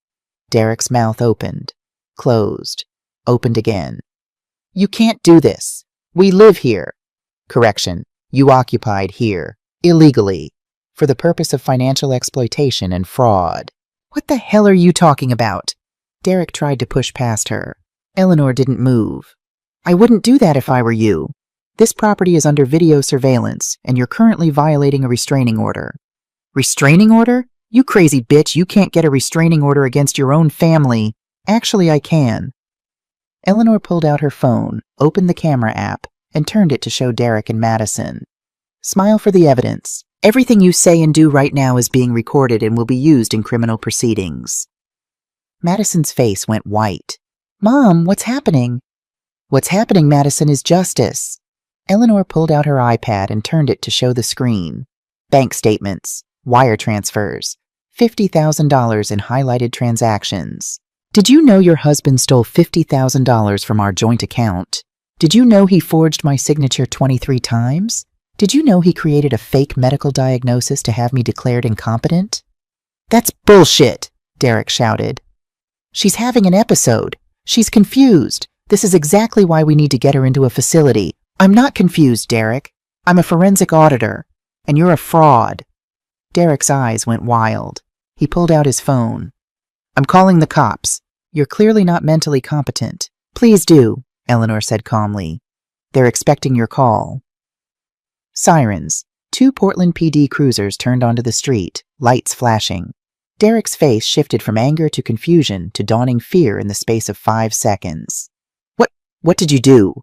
Derek's mouth opened, closed, opened again. You can't do this. We live here. Correction, you occupied here, illegally, for the purpose of financial exploitation and fraud. What the hell are you talking about? Derek tried to push past her. Eleanor didn't move. I wouldn't do that if I were you. This property is under video surveillance, and you're currently violating a restraining order. Restraining order? You crazy bitch, you can't get a restraining order against your own family. Actually, I can. Eleanor pulled out her phone, opened the camera app, and turned it to show Derek and Madison. Smile for the evidence. Everything you say and do right now is being recorded and will be used in criminal proceedings. Madison's face went white. Mom, what's happening? What's happening, Madison, is justice. Eleanor pulled out her iPad and turned it to show the screen. Bank statements, wire transfers, $50,000 in highlighted transactions. Did you know your husband stole $50,000 from our joint account? Did you know he forged my signature 23 times? Did you know he created a fake medical diagnosis to have me declared incompetent? That's bullshit, Derek shouted. She's having an episode. She's confused. This is exactly why we need to get her into a facility. I'm not confused, Derek. I'm a forensic auditor, and you're a fraud. Derek's eyes went wild. He pulled out his phone. I'm calling the cops. You're clearly not mentally competent. Please do, Eleanor said calmly. They're expecting your call. Sirens. 2 Portland PD cruisers turned onto the street, lights flashing. Derek's face shifted from anger to confusion to dawning fear in the space of 5 seconds. What did you do?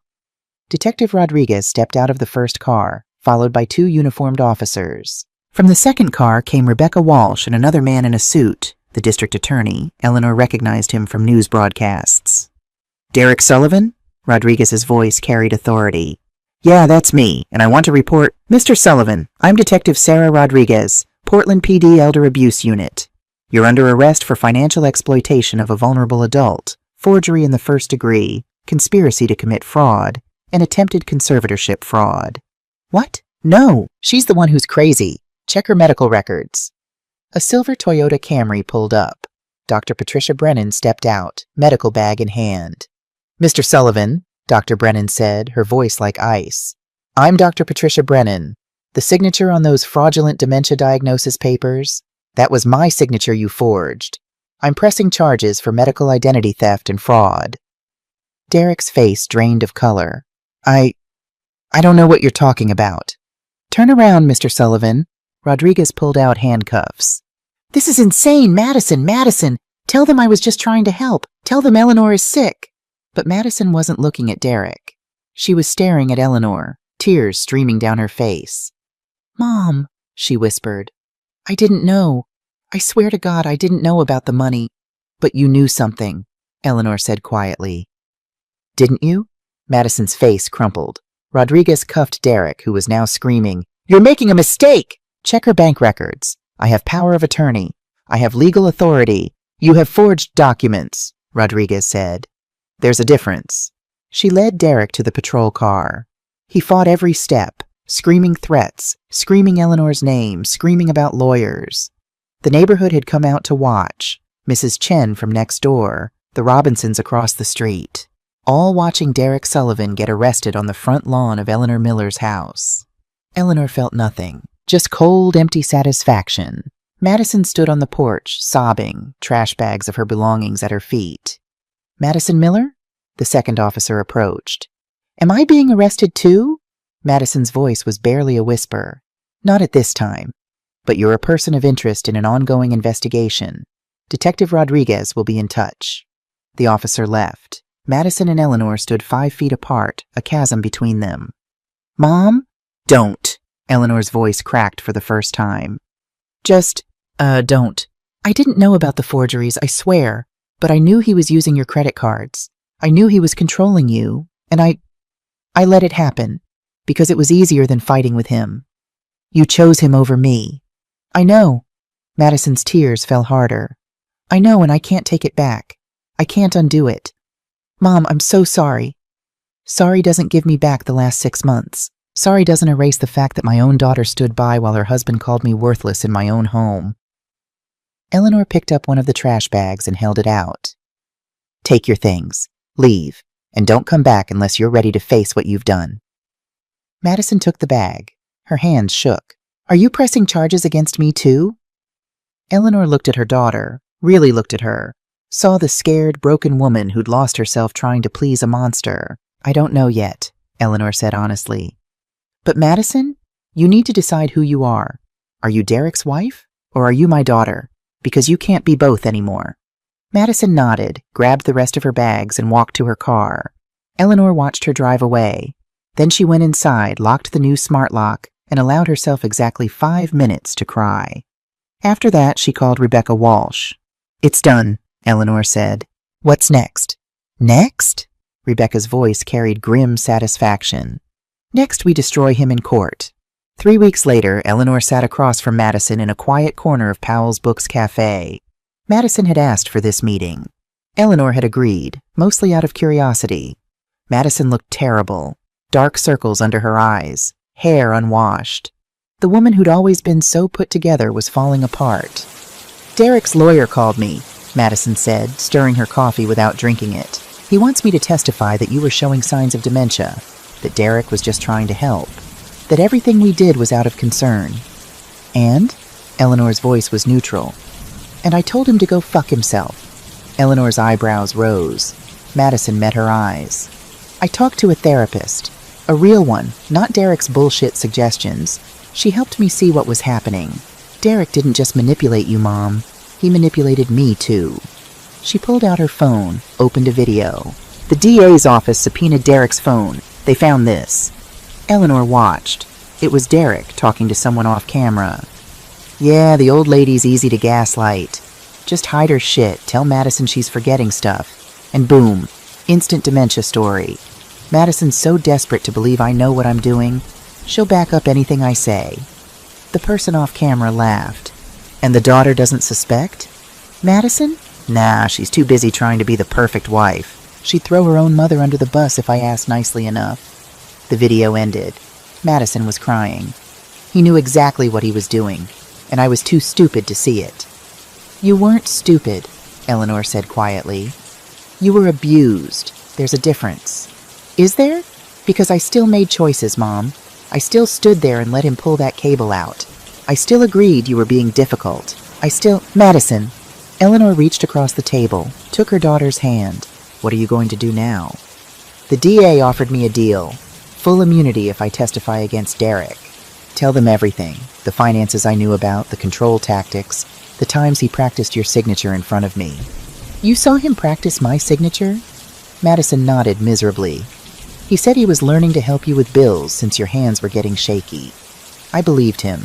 Detective Rodriguez stepped out of the first car, followed by 2 uniformed officers. From the second car came Rebecca Walsh and another man in a suit. The district attorney. Eleanor recognized him from news broadcasts. Derek Sullivan? Rodriguez's voice carried authority. Yeah, that's me, and I want to report... Mr. Sullivan, I'm Detective Sarah Rodriguez, Portland PD Elder Abuse Unit. You're under arrest for financial exploitation of a vulnerable adult, forgery in the first degree, conspiracy to commit fraud, and attempted conservatorship fraud. What? No, she's the one who's crazy. Check her medical records. A silver Toyota Camry pulled up. Dr. Patricia Brennan stepped out, medical bag in hand. Mr. Sullivan, Dr. Brennan said, her voice like ice. I'm Dr. Patricia Brennan. The signature on those fraudulent dementia diagnosis papers? That was my signature you forged. I'm pressing charges for medical identity theft and fraud. Derek's face drained of color. I don't know what you're talking about. Turn around, Mr. Sullivan. Rodriguez pulled out handcuffs. This is insane, Madison! Tell them I was just trying to help. Tell them Eleanor is sick. But Madison wasn't looking at Derek. She was staring at Eleanor, tears streaming down her face. Mom, she whispered. I didn't know. I swear to God I didn't know about the money. But you knew something, Eleanor said quietly. Didn't you? Madison's face crumpled. Rodriguez cuffed Derek, who was now screaming, You're making a mistake! Check her bank records. I have power of attorney. I have legal authority. You have forged documents, Rodriguez said. There's a difference. She led Derek to the patrol car. He fought every step, screaming threats, screaming Eleanor's name, screaming about lawyers. The neighborhood had come out to watch. Mrs. Chen from next door, the Robinsons across the street, all watching Derek Sullivan get arrested on the front lawn of Eleanor Miller's house. Eleanor felt nothing, just cold, empty satisfaction. Madison stood on the porch, sobbing, trash bags of her belongings at her feet. Madison Miller? The second officer approached. Am I being arrested too? Madison's voice was barely a whisper. Not at this time. But you're a person of interest in an ongoing investigation. Detective Rodriguez will be in touch. The officer left. Madison and Eleanor stood 5 feet apart, a chasm between them. Mom? Don't. Eleanor's voice cracked for the first time. Just, don't. I didn't know about the forgeries, I swear. But I knew he was using your credit cards. I knew he was controlling you, and I let it happen, because it was easier than fighting with him. You chose him over me. I know. Madison's tears fell harder. I know, and I can't take it back. I can't undo it. Mom, I'm so sorry. Sorry doesn't give me back the last 6 months. Sorry doesn't erase the fact that my own daughter stood by while her husband called me worthless in my own home. Eleanor picked up one of the trash bags and held it out. Take your things, leave, and don't come back unless you're ready to face what you've done. Madison took the bag. Her hands shook. Are you pressing charges against me too? Eleanor looked at her daughter, really looked at her, saw the scared, broken woman who'd lost herself trying to please a monster. I don't know yet, Eleanor said honestly. But Madison, you need to decide who you are. Are you Derek's wife, or are you my daughter? Because you can't be both anymore. Madison nodded, grabbed the rest of her bags, and walked to her car. Eleanor watched her drive away. Then she went inside, locked the new smart lock, and allowed herself exactly 5 minutes to cry. After that, she called Rebecca Walsh. It's done, Eleanor said. What's next? Next? Rebecca's voice carried grim satisfaction. Next, we destroy him in court. 3 weeks later, Eleanor sat across from Madison in a quiet corner of Powell's Books Cafe. Madison had asked for this meeting. Eleanor had agreed, mostly out of curiosity. Madison looked terrible. Dark circles under her eyes, hair unwashed. The woman who'd always been so put together was falling apart. Derek's lawyer called me, Madison said, stirring her coffee without drinking it. He wants me to testify that you were showing signs of dementia, that Derek was just trying to help, that everything we did was out of concern. And? Eleanor's voice was neutral. And I told him to go fuck himself. Eleanor's eyebrows rose. Madison met her eyes. I talked to a therapist. A real one, not Derek's bullshit suggestions. She helped me see what was happening. Derek didn't just manipulate you, Mom. He manipulated me, too. She pulled out her phone, opened a video. The DA's office subpoenaed Derek's phone. They found this. Eleanor watched. It was Derek talking to someone off camera. Yeah, the old lady's easy to gaslight. Just hide her shit, tell Madison she's forgetting stuff. And boom, instant dementia story. Madison's so desperate to believe I know what I'm doing, she'll back up anything I say. The person off camera laughed. And the daughter doesn't suspect? Madison? Nah, she's too busy trying to be the perfect wife. She'd throw her own mother under the bus if I asked nicely enough. The video ended. Madison was crying. He knew exactly what he was doing, and I was too stupid to see it. You weren't stupid, Eleanor said quietly. You were abused. There's a difference. Is there? Because I still made choices, Mom. I still stood there and let him pull that cable out. I still agreed you were being difficult. Madison. Eleanor reached across the table, took her daughter's hand. What are you going to do now? The DA offered me a deal. Full immunity if I testify against Derek. Tell them everything. The finances I knew about, the control tactics, the times he practiced your signature in front of me. You saw him practice my signature? Madison nodded miserably. He said he was learning to help you with bills since your hands were getting shaky. I believed him.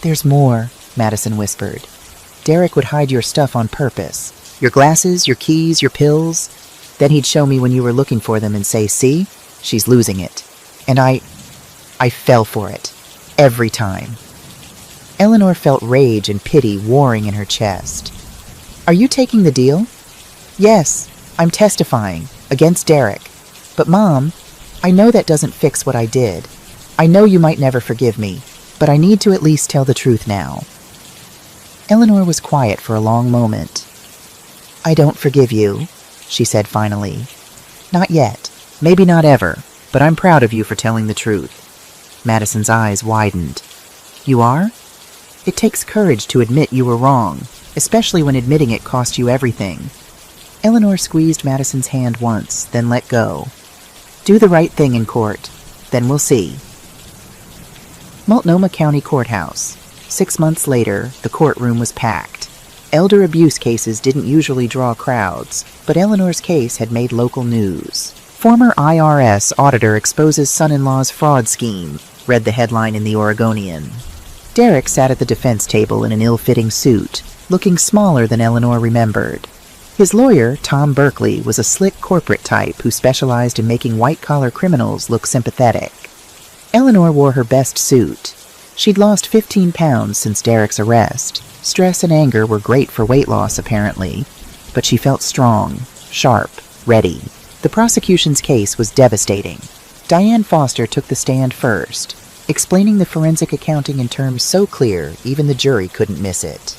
There's more, Madison whispered. Derek would hide your stuff on purpose. Your glasses, your keys, your pills. Then he'd show me when you were looking for them and say, see, she's losing it. And I fell for it. Every time. Eleanor felt rage and pity warring in her chest. Are you taking the deal? Yes, I'm testifying. Against Derek. But Mom, I know that doesn't fix what I did. I know you might never forgive me, but I need to at least tell the truth now. Eleanor was quiet for a long moment. I don't forgive you, she said finally. Not yet. Maybe not ever, but I'm proud of you for telling the truth. Madison's eyes widened. You are? It takes courage to admit you were wrong, especially when admitting it cost you everything. Eleanor squeezed Madison's hand once, then let go. Do the right thing in court. Then we'll see. Multnomah County Courthouse. 6 months later, the courtroom was packed. Elder abuse cases didn't usually draw crowds, but Eleanor's case had made local news. Former IRS auditor exposes son-in-law's fraud scheme, read the headline in the Oregonian. Derek sat at the defense table in an ill-fitting suit, looking smaller than Eleanor remembered. His lawyer, Tom Berkeley, was a slick corporate type who specialized in making white-collar criminals look sympathetic. Eleanor wore her best suit. She'd lost 15 pounds since Derek's arrest. Stress and anger were great for weight loss, apparently. But she felt strong, sharp, ready. The prosecution's case was devastating. Diane Foster took the stand first, explaining the forensic accounting in terms so clear even the jury couldn't miss it.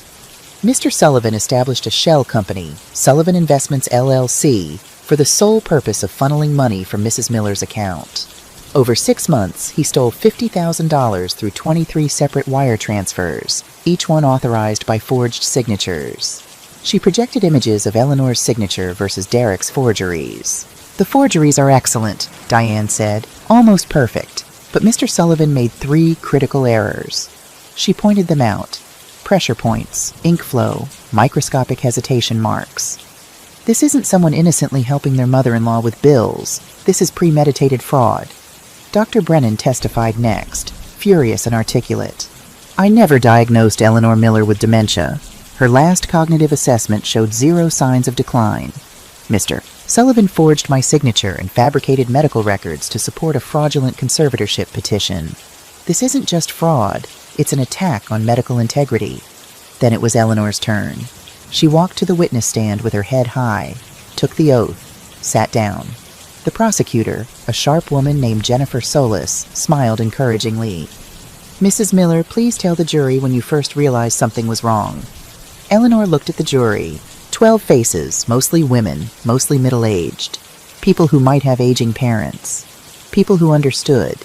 Mr. Sullivan established a shell company, Sullivan Investments LLC, for the sole purpose of funneling money from Mrs. Miller's account. Over 6 months, he stole $50,000 through 23 separate wire transfers, each one authorized by forged signatures. She projected images of Eleanor's signature versus Derek's forgeries. The forgeries are excellent, Diane said, almost perfect, but Mr. Sullivan made 3 critical errors. She pointed them out. Pressure points, ink flow, microscopic hesitation marks. This isn't someone innocently helping their mother-in-law with bills. This is premeditated fraud. Dr. Brennan testified next, furious and articulate. I never diagnosed Eleanor Miller with dementia. Her last cognitive assessment showed 0 signs of decline. Mr. Sullivan forged my signature and fabricated medical records to support a fraudulent conservatorship petition. This isn't just fraud, it's an attack on medical integrity. Then it was Eleanor's turn. She walked to the witness stand with her head high, took the oath, sat down. The prosecutor, a sharp woman named Jennifer Solis, smiled encouragingly. Mrs. Miller, please tell the jury when you first realized something was wrong. Eleanor looked at the jury. 12 faces, mostly women, mostly middle-aged. People who might have aging parents. People who understood.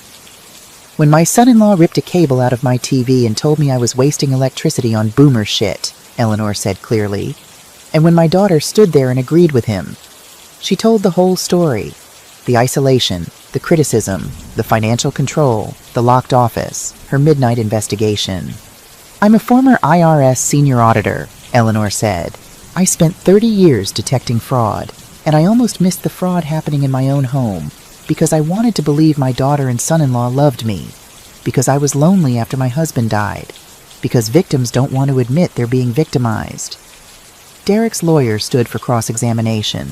When my son-in-law ripped a cable out of my TV and told me I was wasting electricity on boomer shit, Eleanor said clearly. And when my daughter stood there and agreed with him. She told the whole story. The isolation, the criticism, the financial control, the locked office, her midnight investigation. I'm a former IRS senior auditor, Eleanor said. I spent 30 years detecting fraud, and I almost missed the fraud happening in my own home because I wanted to believe my daughter and son-in-law loved me, because I was lonely after my husband died, because victims don't want to admit they're being victimized. Derek's lawyer stood for cross-examination.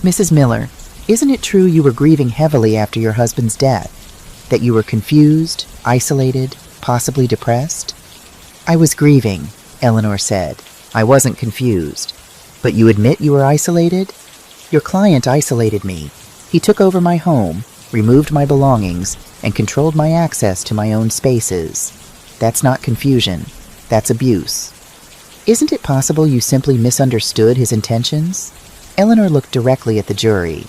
Mrs. Miller, isn't it true you were grieving heavily after your husband's death? That you were confused, isolated, possibly depressed? I was grieving, Eleanor said. I wasn't confused. But you admit you were isolated? Your client isolated me. He took over my home, removed my belongings, and controlled my access to my own spaces. That's not confusion. That's abuse. Isn't it possible you simply misunderstood his intentions? Eleanor looked directly at the jury.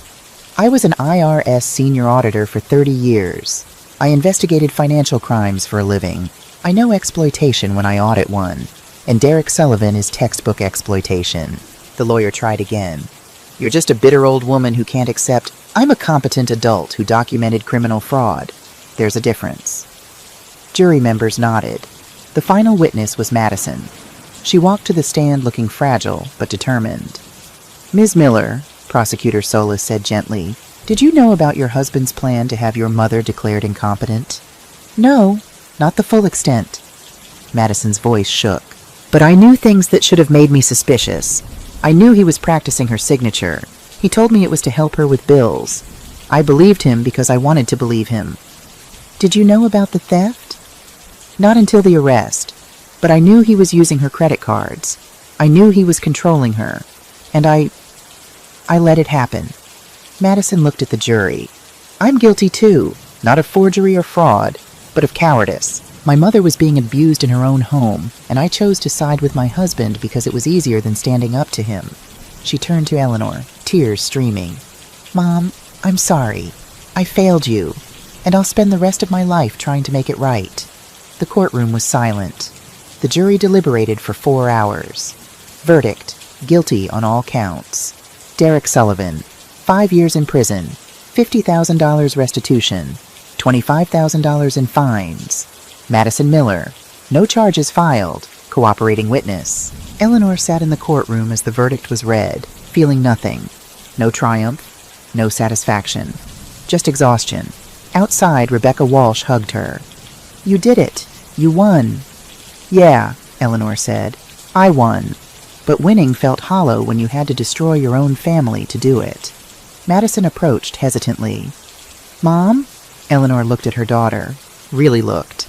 I was an IRS senior auditor for 30 years. I investigated financial crimes for a living. I know exploitation when I audit one. And Derek Sullivan is textbook exploitation. The lawyer tried again. You're just a bitter old woman who can't accept, I'm a competent adult who documented criminal fraud. There's a difference. Jury members nodded. The final witness was Madison. She walked to the stand looking fragile but determined. Ms. Miller, Prosecutor Solis said gently, did you know about your husband's plan to have your mother declared incompetent? No, not the full extent. Madison's voice shook. But I knew things that should have made me suspicious. I knew he was practicing her signature. He told me it was to help her with bills. I believed him because I wanted to believe him. Did you know about the theft? Not until the arrest. But I knew he was using her credit cards. I knew he was controlling her. And I let it happen. Madison looked at the jury. I'm guilty too, not of forgery or fraud, but of cowardice. My mother was being abused in her own home, and I chose to side with my husband because it was easier than standing up to him. She turned to Eleanor, tears streaming. Mom, I'm sorry. I failed you, and I'll spend the rest of my life trying to make it right. The courtroom was silent. The jury deliberated for 4 hours. Verdict, guilty on all counts. Derek Sullivan, 5 years in prison, $50,000 restitution, $25,000 in fines. Madison Miller, no charges filed, cooperating witness. Eleanor sat in the courtroom as the verdict was read, feeling nothing. No triumph, no satisfaction, just exhaustion. Outside, Rebecca Walsh hugged her. You did it. You won. Yeah, Eleanor said. I won. But winning felt hollow when you had to destroy your own family to do it. Madison approached hesitantly. Mom? Eleanor looked at her daughter. Really looked.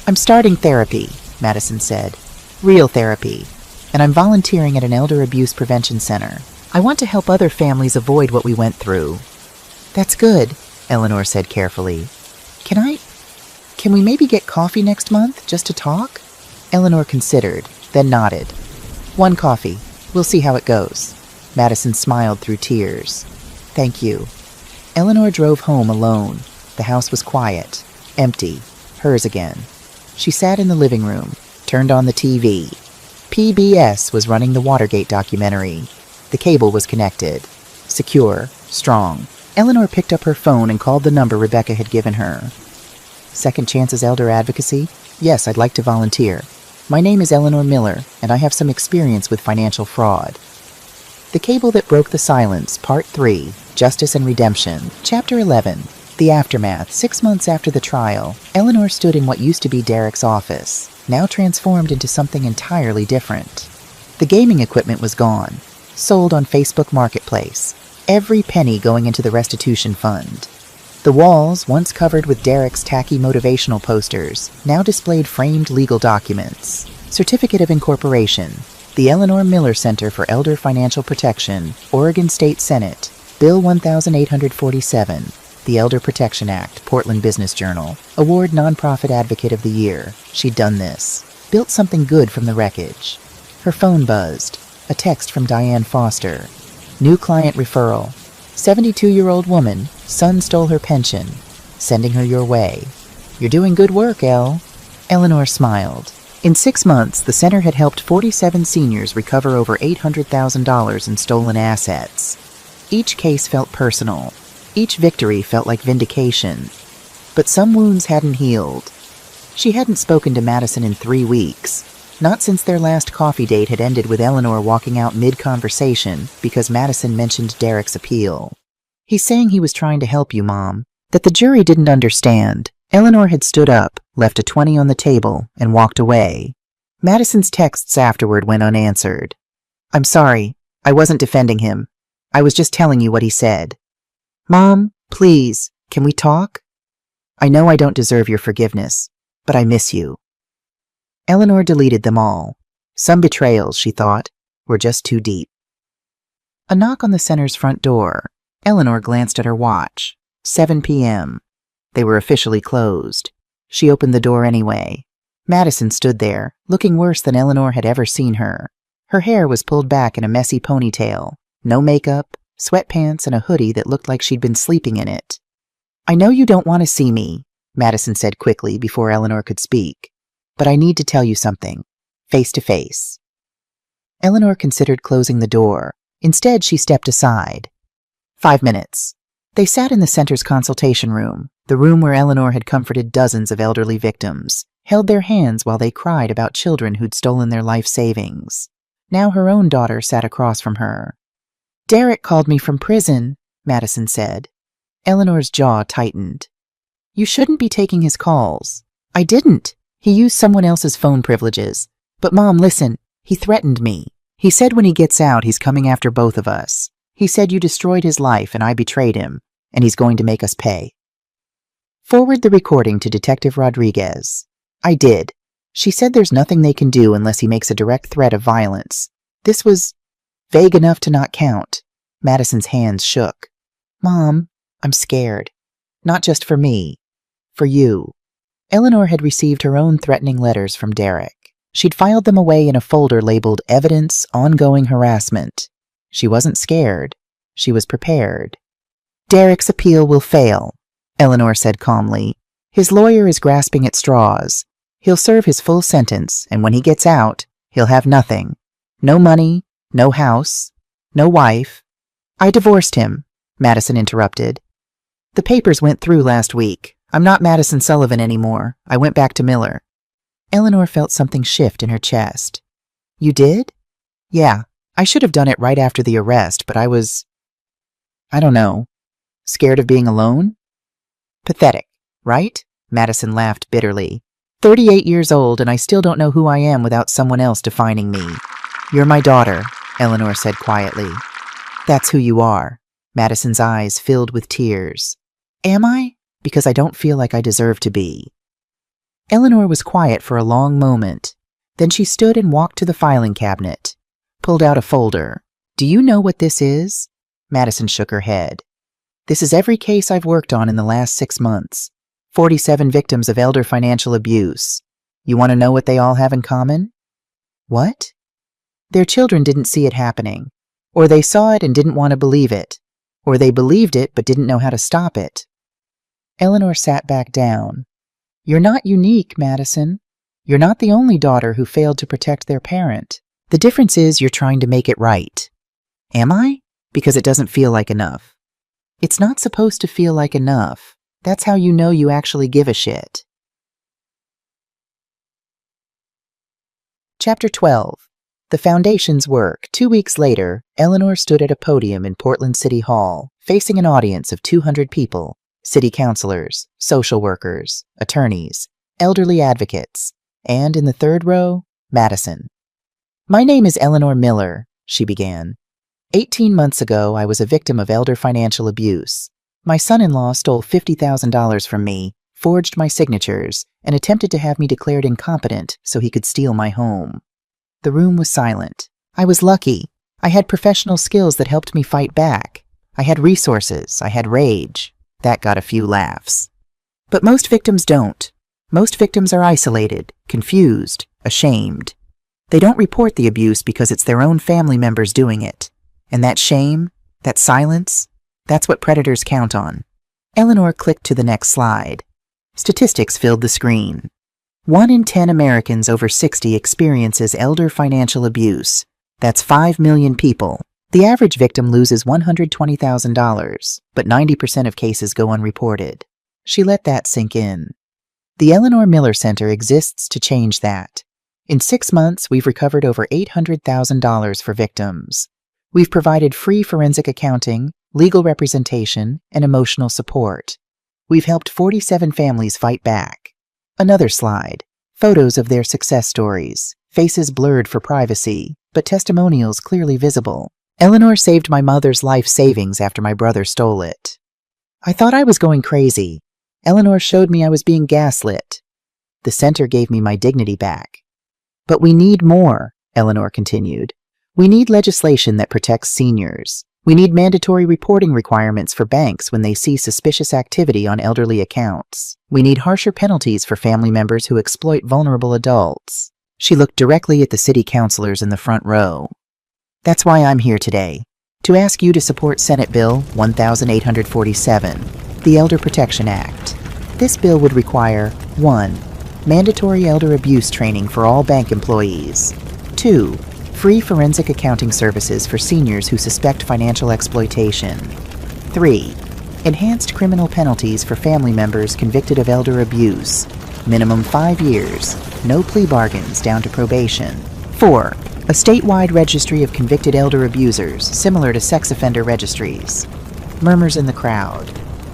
I'm starting therapy, Madison said. Real therapy. And I'm volunteering at an elder abuse prevention center. I want to help other families avoid what we went through. That's good, Eleanor said carefully. Can we maybe get coffee next month, just to talk? Eleanor considered, then nodded. 1 coffee. We'll see how it goes. Madison smiled through tears. Thank you. Eleanor drove home alone. The house was quiet, empty, hers again. She sat in the living room, turned on the TV. PBS was running the Watergate documentary. The cable was connected. Secure, Strong. Eleanor picked up her phone and called the number Rebecca had given her. Second Chances Elder Advocacy? Yes, I'd like to volunteer. My name is Eleanor Miller, and I have some experience with financial fraud. The Cable That Broke the Silence, Part 3, Justice and Redemption, Chapter 11, The Aftermath. 6 months after the trial, Eleanor stood in what used to be Derek's office, now transformed into something entirely different. The gaming equipment was gone, sold on Facebook Marketplace, every penny going into the restitution fund. The walls, once covered with Derek's tacky motivational posters, now displayed framed legal documents. Certificate of Incorporation, the Eleanor Miller Center for Elder Financial Protection, Oregon State Senate, Bill 1847, the Elder Protection Act, Portland Business Journal, Award Nonprofit Advocate of the Year. She'd done this. Built something good from the wreckage. Her phone buzzed. A text from Diane Foster. New client referral. 72-year-old woman, son stole her pension. Sending her your way. You're doing good work, Elle. Eleanor smiled. In 6 months, the center had helped 47 seniors recover over $800,000 in stolen assets. Each case felt personal. Each victory felt like vindication. But some wounds hadn't healed. She hadn't spoken to Madison in 3 weeks. Not since their last coffee date had ended with Eleanor walking out mid-conversation because Madison mentioned Derek's appeal. He's saying he was trying to help you, Mom. That the jury didn't understand. Eleanor had stood up, left a 20 on the table, and walked away. Madison's texts afterward went unanswered. I'm sorry. I wasn't defending him. I was just telling you what he said. Mom, please, can we talk? I know I don't deserve your forgiveness, but I miss you. Eleanor deleted them all. Some betrayals, she thought, were just too deep. A knock on the center's front door. Eleanor glanced at her watch. 7 p.m. They were officially closed. She opened the door anyway. Madison stood there, looking worse than Eleanor had ever seen her. Her hair was pulled back in a messy ponytail. No makeup, sweatpants, and a hoodie that looked like she'd been sleeping in it. I know you don't want to see me, Madison said quickly before Eleanor could speak. But I need to tell you something, face to face. Eleanor considered closing the door. Instead, she stepped aside. 5 minutes. They sat in the center's consultation room, the room where Eleanor had comforted dozens of elderly victims, held their hands while they cried about children who'd stolen their life savings. Now her own daughter sat across from her. Derek called me from prison, Madison said. Eleanor's jaw tightened. You shouldn't be taking his calls. I didn't. He used someone else's phone privileges. But Mom, listen, he threatened me. He said when he gets out, he's coming after both of us. He said you destroyed his life and I betrayed him, and he's going to make us pay. Forward the recording to Detective Rodriguez. I did. She said there's nothing they can do unless he makes a direct threat of violence. This was vague enough to not count. Madison's hands shook. Mom, I'm scared. Not just for me. For you. Eleanor had received her own threatening letters from Derek. She'd filed them away in a folder labeled Evidence, Ongoing Harassment. She wasn't scared. She was prepared. Derek's appeal will fail, Eleanor said calmly. His lawyer is grasping at straws. He'll serve his full sentence, and when he gets out, he'll have nothing. No money, no house, no wife. I divorced him, Madison interrupted. The papers went through last week. I'm not Madison Sullivan anymore. I went back to Miller. Eleanor felt something shift in her chest. You did? Yeah, I should have done it right after the arrest, but I don't know. Scared of being alone? Pathetic, right? Madison laughed bitterly. 38 years old and I still don't know who I am without someone else defining me. You're my daughter, Eleanor said quietly. That's who you are. Madison's eyes filled with tears. Am I? Because I don't feel like I deserve to be. Eleanor was quiet for a long moment. Then she stood and walked to the filing cabinet, pulled out a folder. Do you know what this is? Madison shook her head. This is every case I've worked on in the last 6 months. 47 victims of elder financial abuse. You want to know what they all have in common? What? Their children didn't see it happening. Or they saw it and didn't want to believe it. Or they believed it but didn't know how to stop it. Eleanor sat back down. You're not unique, Madison. You're not the only daughter who failed to protect their parent. The difference is you're trying to make it right. Am I? Because it doesn't feel like enough. It's not supposed to feel like enough. That's how you know you actually give a shit. Chapter 12. The Foundation's Work. 2 weeks later, Eleanor stood at a podium in Portland City Hall, facing an audience of 200 people, city councilors, social workers, attorneys, elderly advocates, and in the third row, Madison. "My name is Eleanor Miller," she began. 18 months ago, I was a victim of elder financial abuse. My son-in-law stole $50,000 from me, forged my signatures, and attempted to have me declared incompetent so he could steal my home. The room was silent. I was lucky. I had professional skills that helped me fight back. I had resources. I had rage. That got a few laughs. But most victims don't. Most victims are isolated, confused, ashamed. They don't report the abuse because it's their own family members doing it. And that shame, that silence, that's what predators count on. Eleanor clicked to the next slide. Statistics filled the screen. 1 in 10 Americans over 60 experiences elder financial abuse. That's 5 million people. The average victim loses $120,000, but 90% of cases go unreported. She let that sink in. The Eleanor Miller Center exists to change that. In 6 months, we've recovered over $800,000 for victims. We've provided free forensic accounting, legal representation, and emotional support. We've helped 47 families fight back. Another slide. Photos of their success stories. Faces blurred for privacy, but testimonials clearly visible. Eleanor saved my mother's life savings after my brother stole it. I thought I was going crazy. Eleanor showed me I was being gaslit. The center gave me my dignity back. But we need more, Eleanor continued. We need legislation that protects seniors. We need mandatory reporting requirements for banks when they see suspicious activity on elderly accounts. We need harsher penalties for family members who exploit vulnerable adults. She looked directly at the city councilors in the front row. That's why I'm here today, to ask you to support Senate Bill 1847, the Elder Protection Act. This bill would require 1. Mandatory elder abuse training for all bank employees. 2. Free forensic accounting services for seniors who suspect financial exploitation. 3. Enhanced criminal penalties for family members convicted of elder abuse. Minimum 5 years. No plea bargains down to probation. 4. A statewide registry of convicted elder abusers, similar to sex offender registries. Murmurs in the crowd.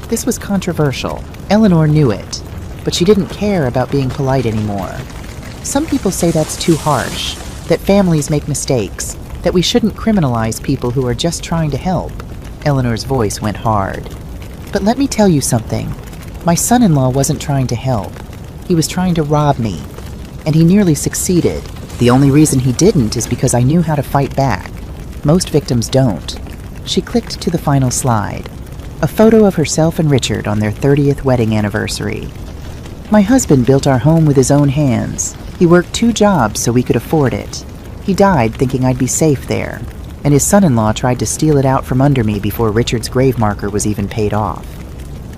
This was controversial. Eleanor knew it, but she didn't care about being polite anymore. Some people say that's too harsh, that families make mistakes, that we shouldn't criminalize people who are just trying to help. Eleanor's voice went hard. But let me tell you something. My son-in-law wasn't trying to help. He was trying to rob me, and he nearly succeeded. The only reason he didn't is because I knew how to fight back. Most victims don't. She clicked to the final slide. A photo of herself and Richard on their 30th wedding anniversary. My husband built our home with his own hands. He worked 2 jobs so we could afford it. He died thinking I'd be safe there, and his son-in-law tried to steal it out from under me before Richard's grave marker was even paid off.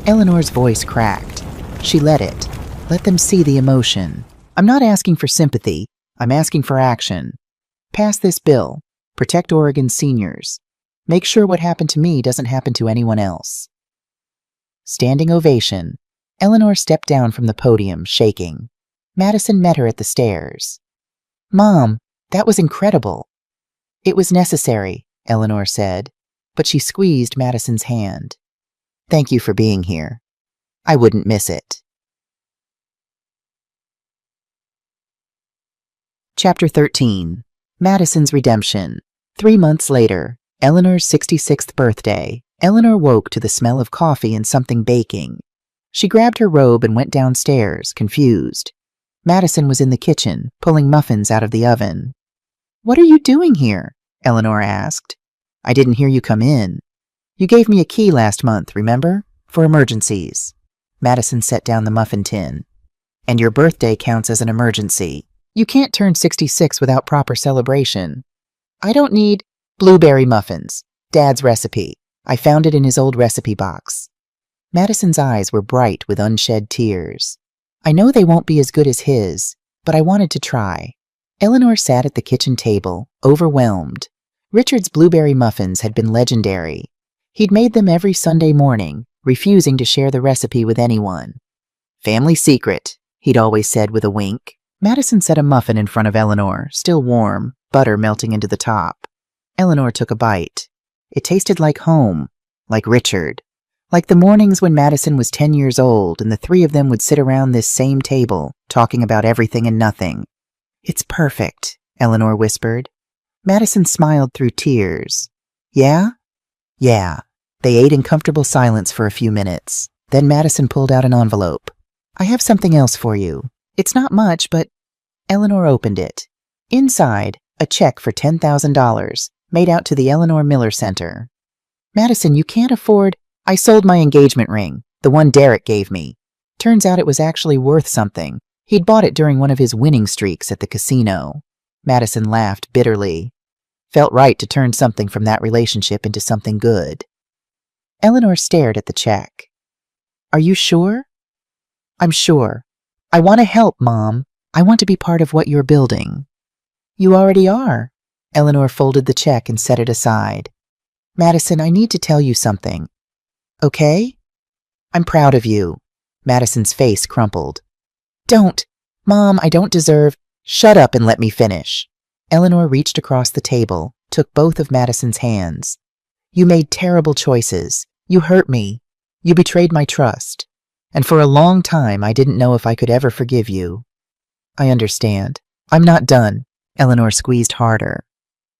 Eleanor's voice cracked. She let it. Let them see the emotion. I'm not asking for sympathy. I'm asking for action. Pass this bill. Protect Oregon's seniors. Make sure what happened to me doesn't happen to anyone else. Standing ovation. Eleanor stepped down from the podium, shaking. Madison met her at the stairs. Mom, that was incredible. It was necessary, Eleanor said, but she squeezed Madison's hand. Thank you for being here. I wouldn't miss it. Chapter 13. Madison's Redemption. 3 months later, Eleanor's 66th birthday, Eleanor woke to the smell of coffee and something baking. She grabbed her robe and went downstairs, confused. Madison was in the kitchen, pulling muffins out of the oven. What are you doing here? Eleanor asked. I didn't hear you come in. You gave me a key last month, remember? For emergencies. Madison set down the muffin tin. And your birthday counts as an emergency. You can't turn 66 without proper celebration. I don't need blueberry muffins. Dad's recipe. I found it in his old recipe box. Madison's eyes were bright with unshed tears. I know they won't be as good as his, but I wanted to try. Eleanor sat at the kitchen table, overwhelmed. Richard's blueberry muffins had been legendary. He'd made them every Sunday morning, refusing to share the recipe with anyone. "Family secret," he'd always said with a wink. Madison set a muffin in front of Eleanor, still warm, butter melting into the top. Eleanor took a bite. It tasted like home, like Richard, like the mornings when Madison was 10 years old and the three of them would sit around this same table, talking about everything and nothing. "It's perfect," Eleanor whispered. Madison smiled through tears. "Yeah?" "Yeah." They ate in comfortable silence for a few minutes. Then Madison pulled out an envelope. "I have something else for you. It's not much, but—" Eleanor opened it. Inside, a check for $10,000, made out to the Eleanor Miller Center. "Madison, you can't afford—" "I sold my engagement ring, the one Derek gave me. Turns out it was actually worth something. He'd bought it during one of his winning streaks at the casino." Madison laughed bitterly. Felt right to turn something from that relationship into something good. Eleanor stared at the check. "Are you sure?" "I'm sure. I want to help, Mom. I want to be part of what you're building." "You already are." Eleanor folded the check and set it aside. "Madison, I need to tell you something." "Okay?" "I'm proud of you." Madison's face crumpled. "Don't. Mom, I don't deserve—" "Shut up and let me finish." Eleanor reached across the table, took both of Madison's hands. "You made terrible choices. You hurt me. You betrayed my trust. And for a long time, I didn't know if I could ever forgive you." "I understand. I'm not done." Eleanor squeezed harder.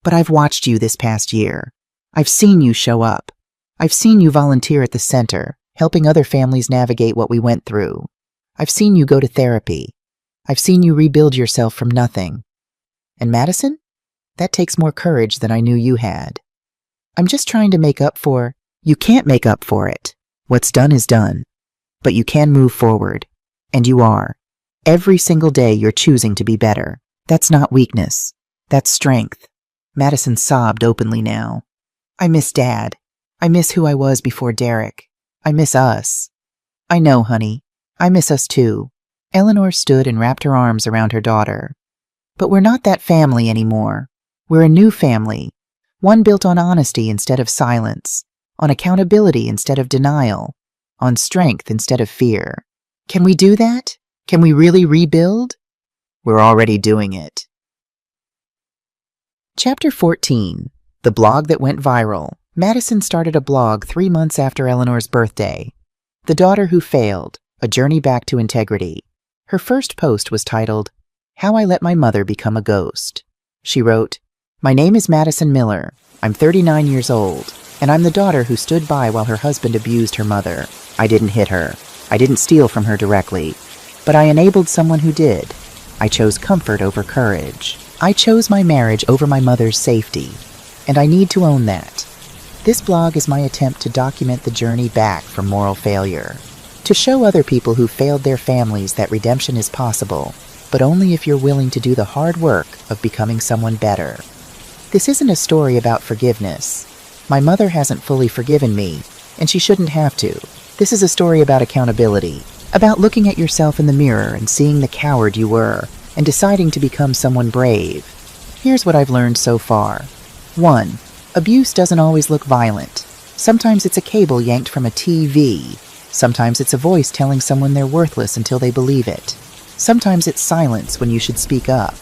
"But I've watched you this past year. I've seen you show up. I've seen you volunteer at the center, helping other families navigate what we went through. I've seen you go to therapy. I've seen you rebuild yourself from nothing. And Madison? That takes more courage than I knew you had. I'm just trying to make up for—" "You can't make up for it. What's done is done. But you can move forward. And you are. Every single day you're choosing to be better. That's not weakness. That's strength." Madison sobbed openly now. "I miss Dad. I miss who I was before Derek. I miss us." "I know, honey. I miss us too." Eleanor stood and wrapped her arms around her daughter. "But we're not that family anymore. We're a new family. One built on honesty instead of silence, on accountability instead of denial, on strength instead of fear. Can we do that? Can we really rebuild?" "We're already doing it." Chapter 14. The blog that went viral. Madison started a blog 3 months after Eleanor's birthday. The Daughter Who Failed, A Journey Back to Integrity. Her first post was titled, "How I Let My Mother Become a Ghost." She wrote, "My name is Madison Miller. I'm 39 years old, and I'm the daughter who stood by while her husband abused her mother. I didn't hit her. I didn't steal from her directly. But I enabled someone who did. I chose comfort over courage. I chose my marriage over my mother's safety. And I need to own that. This blog is my attempt to document the journey back from moral failure. To show other people who failed their families that redemption is possible, but only if you're willing to do the hard work of becoming someone better. This isn't a story about forgiveness. My mother hasn't fully forgiven me, and she shouldn't have to. This is a story about accountability, about looking at yourself in the mirror and seeing the coward you were, and deciding to become someone brave. Here's what I've learned so far. 1. Abuse doesn't always look violent. Sometimes it's a cable yanked from a TV. Sometimes it's a voice telling someone they're worthless until they believe it. Sometimes it's silence when you should speak up.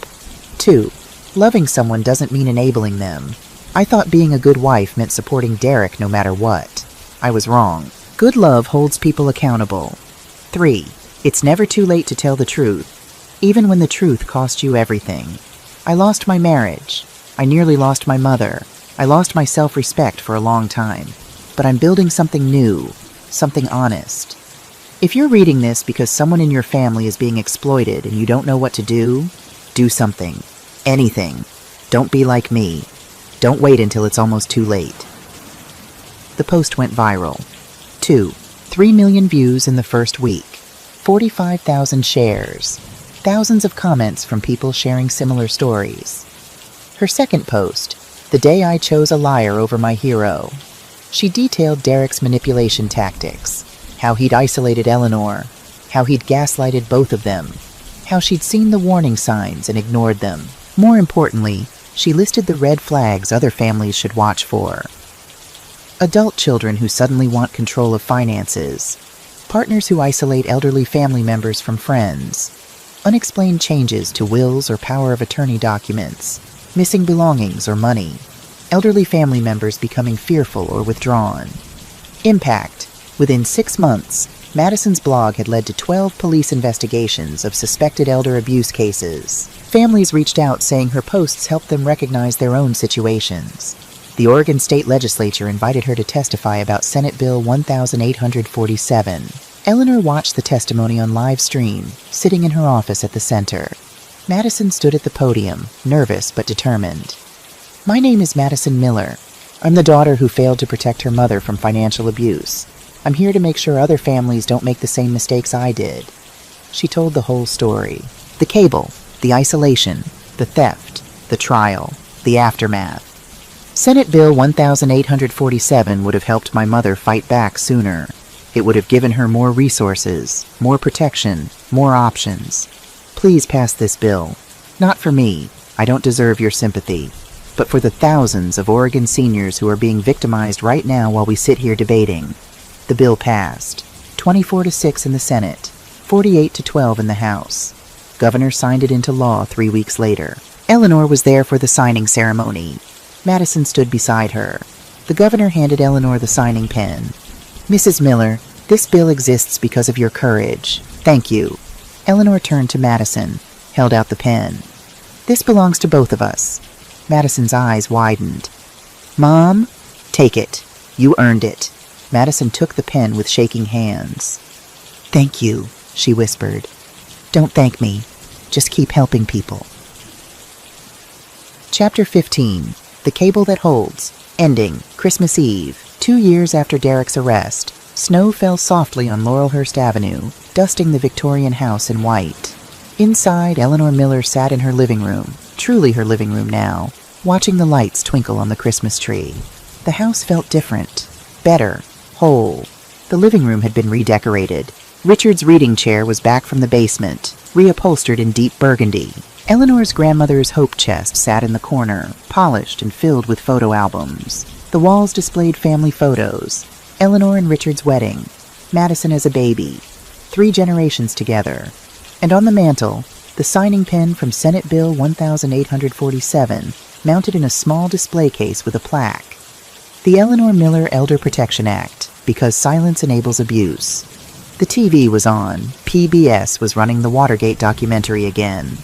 2. Loving someone doesn't mean enabling them. I thought being a good wife meant supporting Derek no matter what. I was wrong. Good love holds people accountable. 3. It's never too late to tell the truth, even when the truth cost you everything. I lost my marriage. I nearly lost my mother. I lost my self-respect for a long time. But I'm building something new, something honest. If you're reading this because someone in your family is being exploited and you don't know what to do something. Anything. Don't be like me. Don't wait until it's almost too late. The post went viral. 2. 3 million views in the first week. 45,000 shares. Thousands of comments from people sharing similar stories. Her second post, The Day I Chose a Liar Over My Hero. She detailed Derek's manipulation tactics, how he'd isolated Eleanor, how he'd gaslighted both of them, how she'd seen the warning signs and ignored them. More importantly, she listed the red flags other families should watch for. Adult children who suddenly want control of finances. Partners who isolate elderly family members from friends. Unexplained changes to wills or power of attorney documents. Missing belongings or money. Elderly family members becoming fearful or withdrawn. Impact. Within 6 months, Madison's blog had led to 12 police investigations of suspected elder abuse cases. Families reached out saying her posts helped them recognize their own situations. The Oregon State Legislature invited her to testify about Senate Bill 1847. Eleanor watched the testimony on live stream, sitting in her office at the center. Madison stood at the podium, nervous but determined. "My name is Madison Miller. I'm the daughter who failed to protect her mother from financial abuse. I'm here to make sure other families don't make the same mistakes I did." She told the whole story. The cable, the isolation, the theft, the trial, the aftermath. Senate Bill 1847 would have helped my mother fight back sooner. It would have given her more resources, more protection, more options. Please pass this bill. Not for me. I don't deserve your sympathy. But for the thousands of Oregon seniors who are being victimized right now while we sit here debating. The bill passed. 24-6 in the Senate, 48-12 in the House. Governor signed it into law 3 weeks later. Eleanor was there for the signing ceremony. Madison stood beside her. The governor handed Eleanor the signing pen. "Mrs. Miller, this bill exists because of your courage. Thank you." Eleanor turned to Madison, held out the pen. "This belongs to both of us." Madison's eyes widened. "Mom, take it. You earned it." Madison took the pen with shaking hands. "Thank you," she whispered. "Don't thank me. Just keep helping people." Chapter 15. The Cable That Holds. Ending. Christmas Eve. 2 years after Derek's arrest, snow fell softly on Laurelhurst Avenue, dusting the Victorian house in white. Inside, Eleanor Miller sat in her living room, truly her living room now, watching the lights twinkle on the Christmas tree. The house felt different. Better. Whole. The living room had been redecorated. Richard's reading chair was back from the basement, reupholstered in deep burgundy. Eleanor's grandmother's hope chest sat in the corner, polished and filled with photo albums. The walls displayed family photos. Eleanor and Richard's wedding. Madison as a baby. 3 generations together. And on the mantel, the signing pen from Senate Bill 1847, mounted in a small display case with a plaque. The Eleanor Miller Elder Protection Act, because silence enables abuse. The TV was on. PBS was running the Watergate documentary again.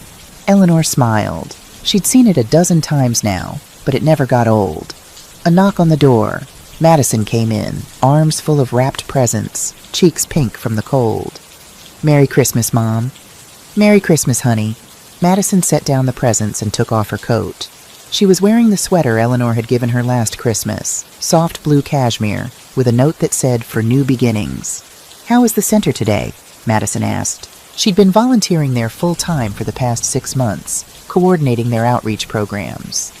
Eleanor smiled. She'd seen it a dozen times now, but it never got old. A knock on the door. Madison came in, arms full of wrapped presents, cheeks pink from the cold. "Merry Christmas, Mom." "Merry Christmas, honey." Madison set down the presents and took off her coat. She was wearing the sweater Eleanor had given her last Christmas, soft blue cashmere, with a note that said, "For new beginnings." "How is the center today?" Madison asked. She'd been volunteering there full-time for the past 6 months, coordinating their outreach programs.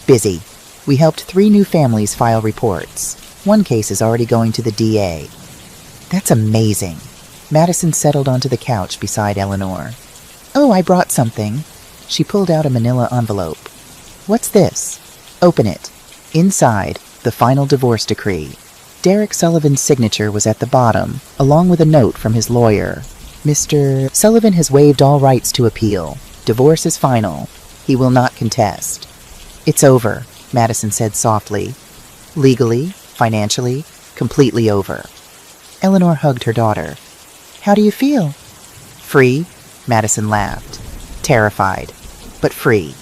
"Busy. We helped 3 new families file reports. 1 case is already going to the DA. "That's amazing." Madison settled onto the couch beside Eleanor. "Oh, I brought something." She pulled out a manila envelope. "What's this?" "Open it." Inside, the final divorce decree. Derek Sullivan's signature was at the bottom, along with a note from his lawyer. "Mr. Sullivan has waived all rights to appeal. Divorce is final. He will not contest." "It's over," Madison said softly. "Legally, financially, completely over." Eleanor hugged her daughter. "How do you feel?" "Free," Madison laughed. "Terrified, but free."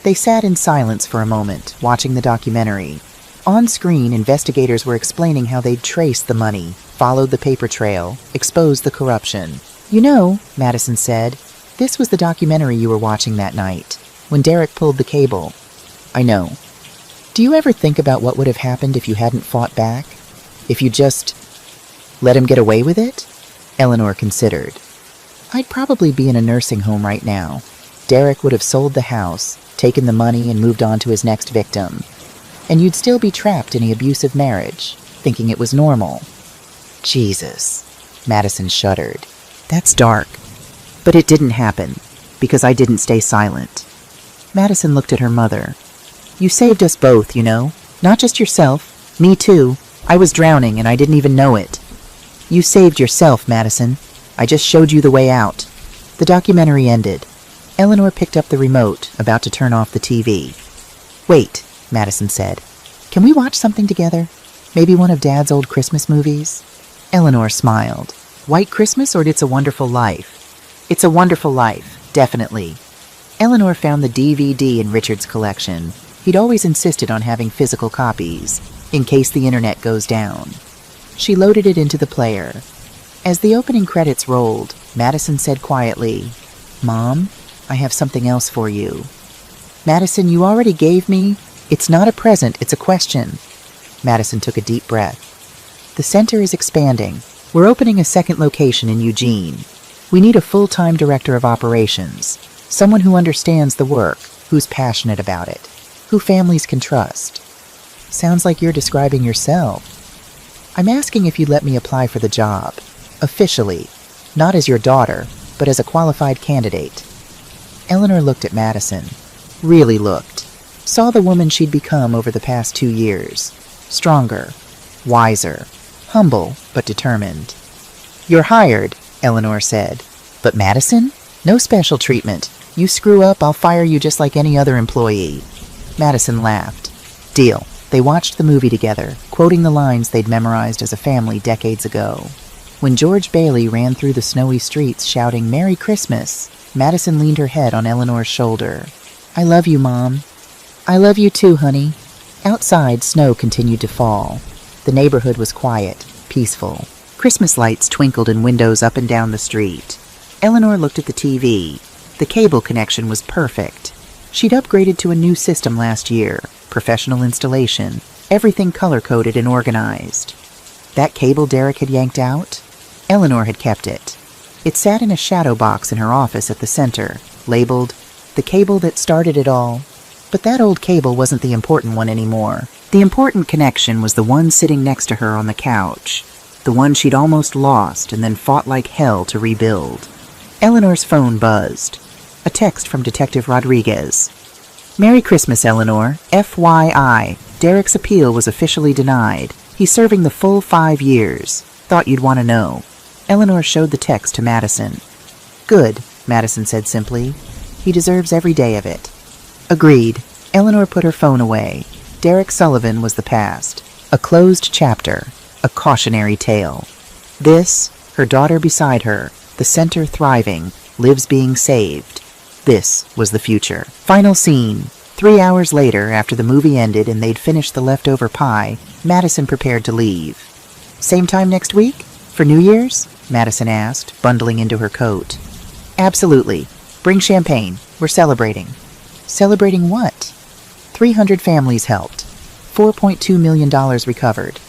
They sat in silence for a moment, watching the documentary. On screen, investigators were explaining how they'd traced the money, followed the paper trail, exposed the corruption. "You know," Madison said, "this was the documentary you were watching that night, when Derek pulled the cable." "I know." "Do you ever think about what would have happened if you hadn't fought back? If you just let him get away with it?" Eleanor considered. "I'd probably be in a nursing home right now. Derek would have sold the house, taken the money, and moved on to his next victim. And you'd still be trapped in an abusive marriage, thinking it was normal." "Jesus," Madison shuddered. "That's dark. But it didn't happen, because I didn't stay silent." Madison looked at her mother. "You saved us both, you know. Not just yourself, Me too. I was drowning and I didn't even know it. You saved yourself, Madison. I just showed you the way out. The documentary ended. Eleanor picked up the remote, about to turn off the TV. Wait, Madison said. Can we watch something together? Maybe one of Dad's old Christmas movies? Eleanor smiled. White Christmas or It's a Wonderful Life? It's a Wonderful Life, definitely. Eleanor found the DVD in Richard's collection. He'd always insisted on having physical copies, in case the internet goes down. She loaded it into the player. As the opening credits rolled, Madison said quietly, Mom, I have something else for you. Madison, you already gave me. It's not a present, it's a question. Madison took a deep breath. The center is expanding. We're opening a second location in Eugene. We need a full-time director of operations, someone who understands the work, who's passionate about it, who families can trust. Sounds like you're describing yourself. I'm asking if you'd let me apply for the job, officially, not as your daughter, but as a qualified candidate. Eleanor looked at Madison, really looked, saw the woman she'd become over the past 2 years, stronger, wiser, humble, but determined. You're hired, Eleanor said. But Madison? No special treatment. You screw up, I'll fire you just like any other employee. Madison laughed. Deal. They watched the movie together, quoting the lines they'd memorized as a family decades ago. When George Bailey ran through the snowy streets shouting Merry Christmas, Madison leaned her head on Eleanor's shoulder. I love you, Mom. I love you too, honey. Outside, snow continued to fall. The neighborhood was quiet, peaceful. Christmas lights twinkled in windows up and down the street. Eleanor looked at the TV. The cable connection was perfect. She'd upgraded to a new system last year, professional installation, everything color-coded and organized. That cable Derek had yanked out? Eleanor had kept it. It sat in a shadow box in her office at the center, labeled, the cable that started it all. But that old cable wasn't the important one anymore. The important connection was the one sitting next to her on the couch, the one she'd almost lost and then fought like hell to rebuild. Eleanor's phone buzzed. A text from Detective Rodriguez. Merry Christmas, Eleanor. FYI, Derek's appeal was officially denied. He's serving the full 5 years. Thought you'd want to know. Eleanor showed the text to Madison. Good, Madison said simply. He deserves every day of it. Agreed. Eleanor put her phone away. Derek Sullivan was the past. A closed chapter. A cautionary tale. This, her daughter beside her, the center thriving, lives being saved. This was the future. Final scene. 3 hours later, after the movie ended and they'd finished the leftover pie, Madison prepared to leave. Same time next week? For New Year's? Madison asked, bundling into her coat. Absolutely. Bring champagne. We're celebrating. Celebrating what? 300 families helped. $4.2 million recovered.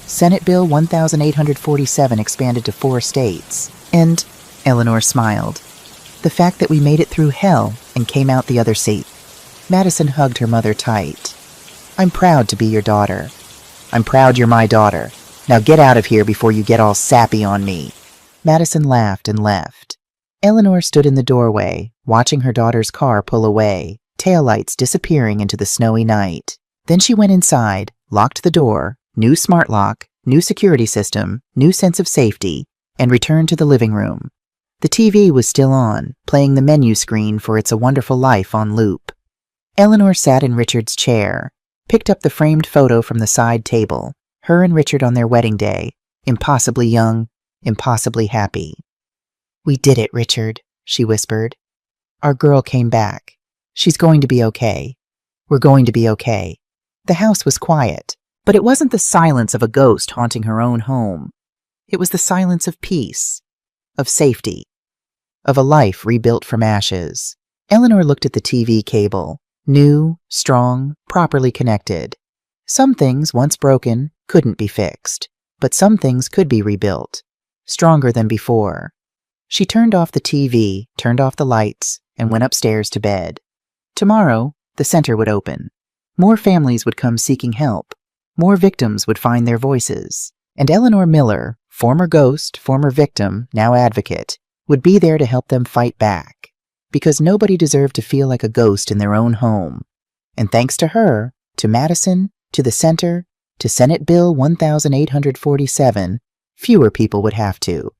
Senate Bill 1847 expanded to 4 states. And, Eleanor smiled, the fact that we made it through hell and came out the other side. Madison hugged her mother tight. I'm proud to be your daughter. I'm proud you're my daughter. Now get out of here before you get all sappy on me. Madison laughed and left. Eleanor stood in the doorway, watching her daughter's car pull away, taillights disappearing into the snowy night. Then she went inside, locked the door, new smart lock, new security system, new sense of safety, and returned to the living room. The TV was still on, playing the menu screen for It's a Wonderful Life on loop. Eleanor sat in Richard's chair, picked up the framed photo from the side table, her and Richard on their wedding day, impossibly young, impossibly happy. We did it, Richard, she whispered. Our girl came back. She's going to be okay. We're going to be okay. The house was quiet, but it wasn't the silence of a ghost haunting her own home. It was the silence of peace, of safety, of a life rebuilt from ashes. Eleanor looked at the TV cable, new, strong, properly connected. Some things, once broken, couldn't be fixed, but some things could be rebuilt, stronger than before. She turned off the TV, turned off the lights, and went upstairs to bed. Tomorrow, the center would open. More families would come seeking help. More victims would find their voices. And Eleanor Miller, former ghost, former victim, now advocate, would be there to help them fight back. Because nobody deserved to feel like a ghost in their own home. And thanks to her, to Madison, to the center, To Senate Bill 1847, fewer people would have to.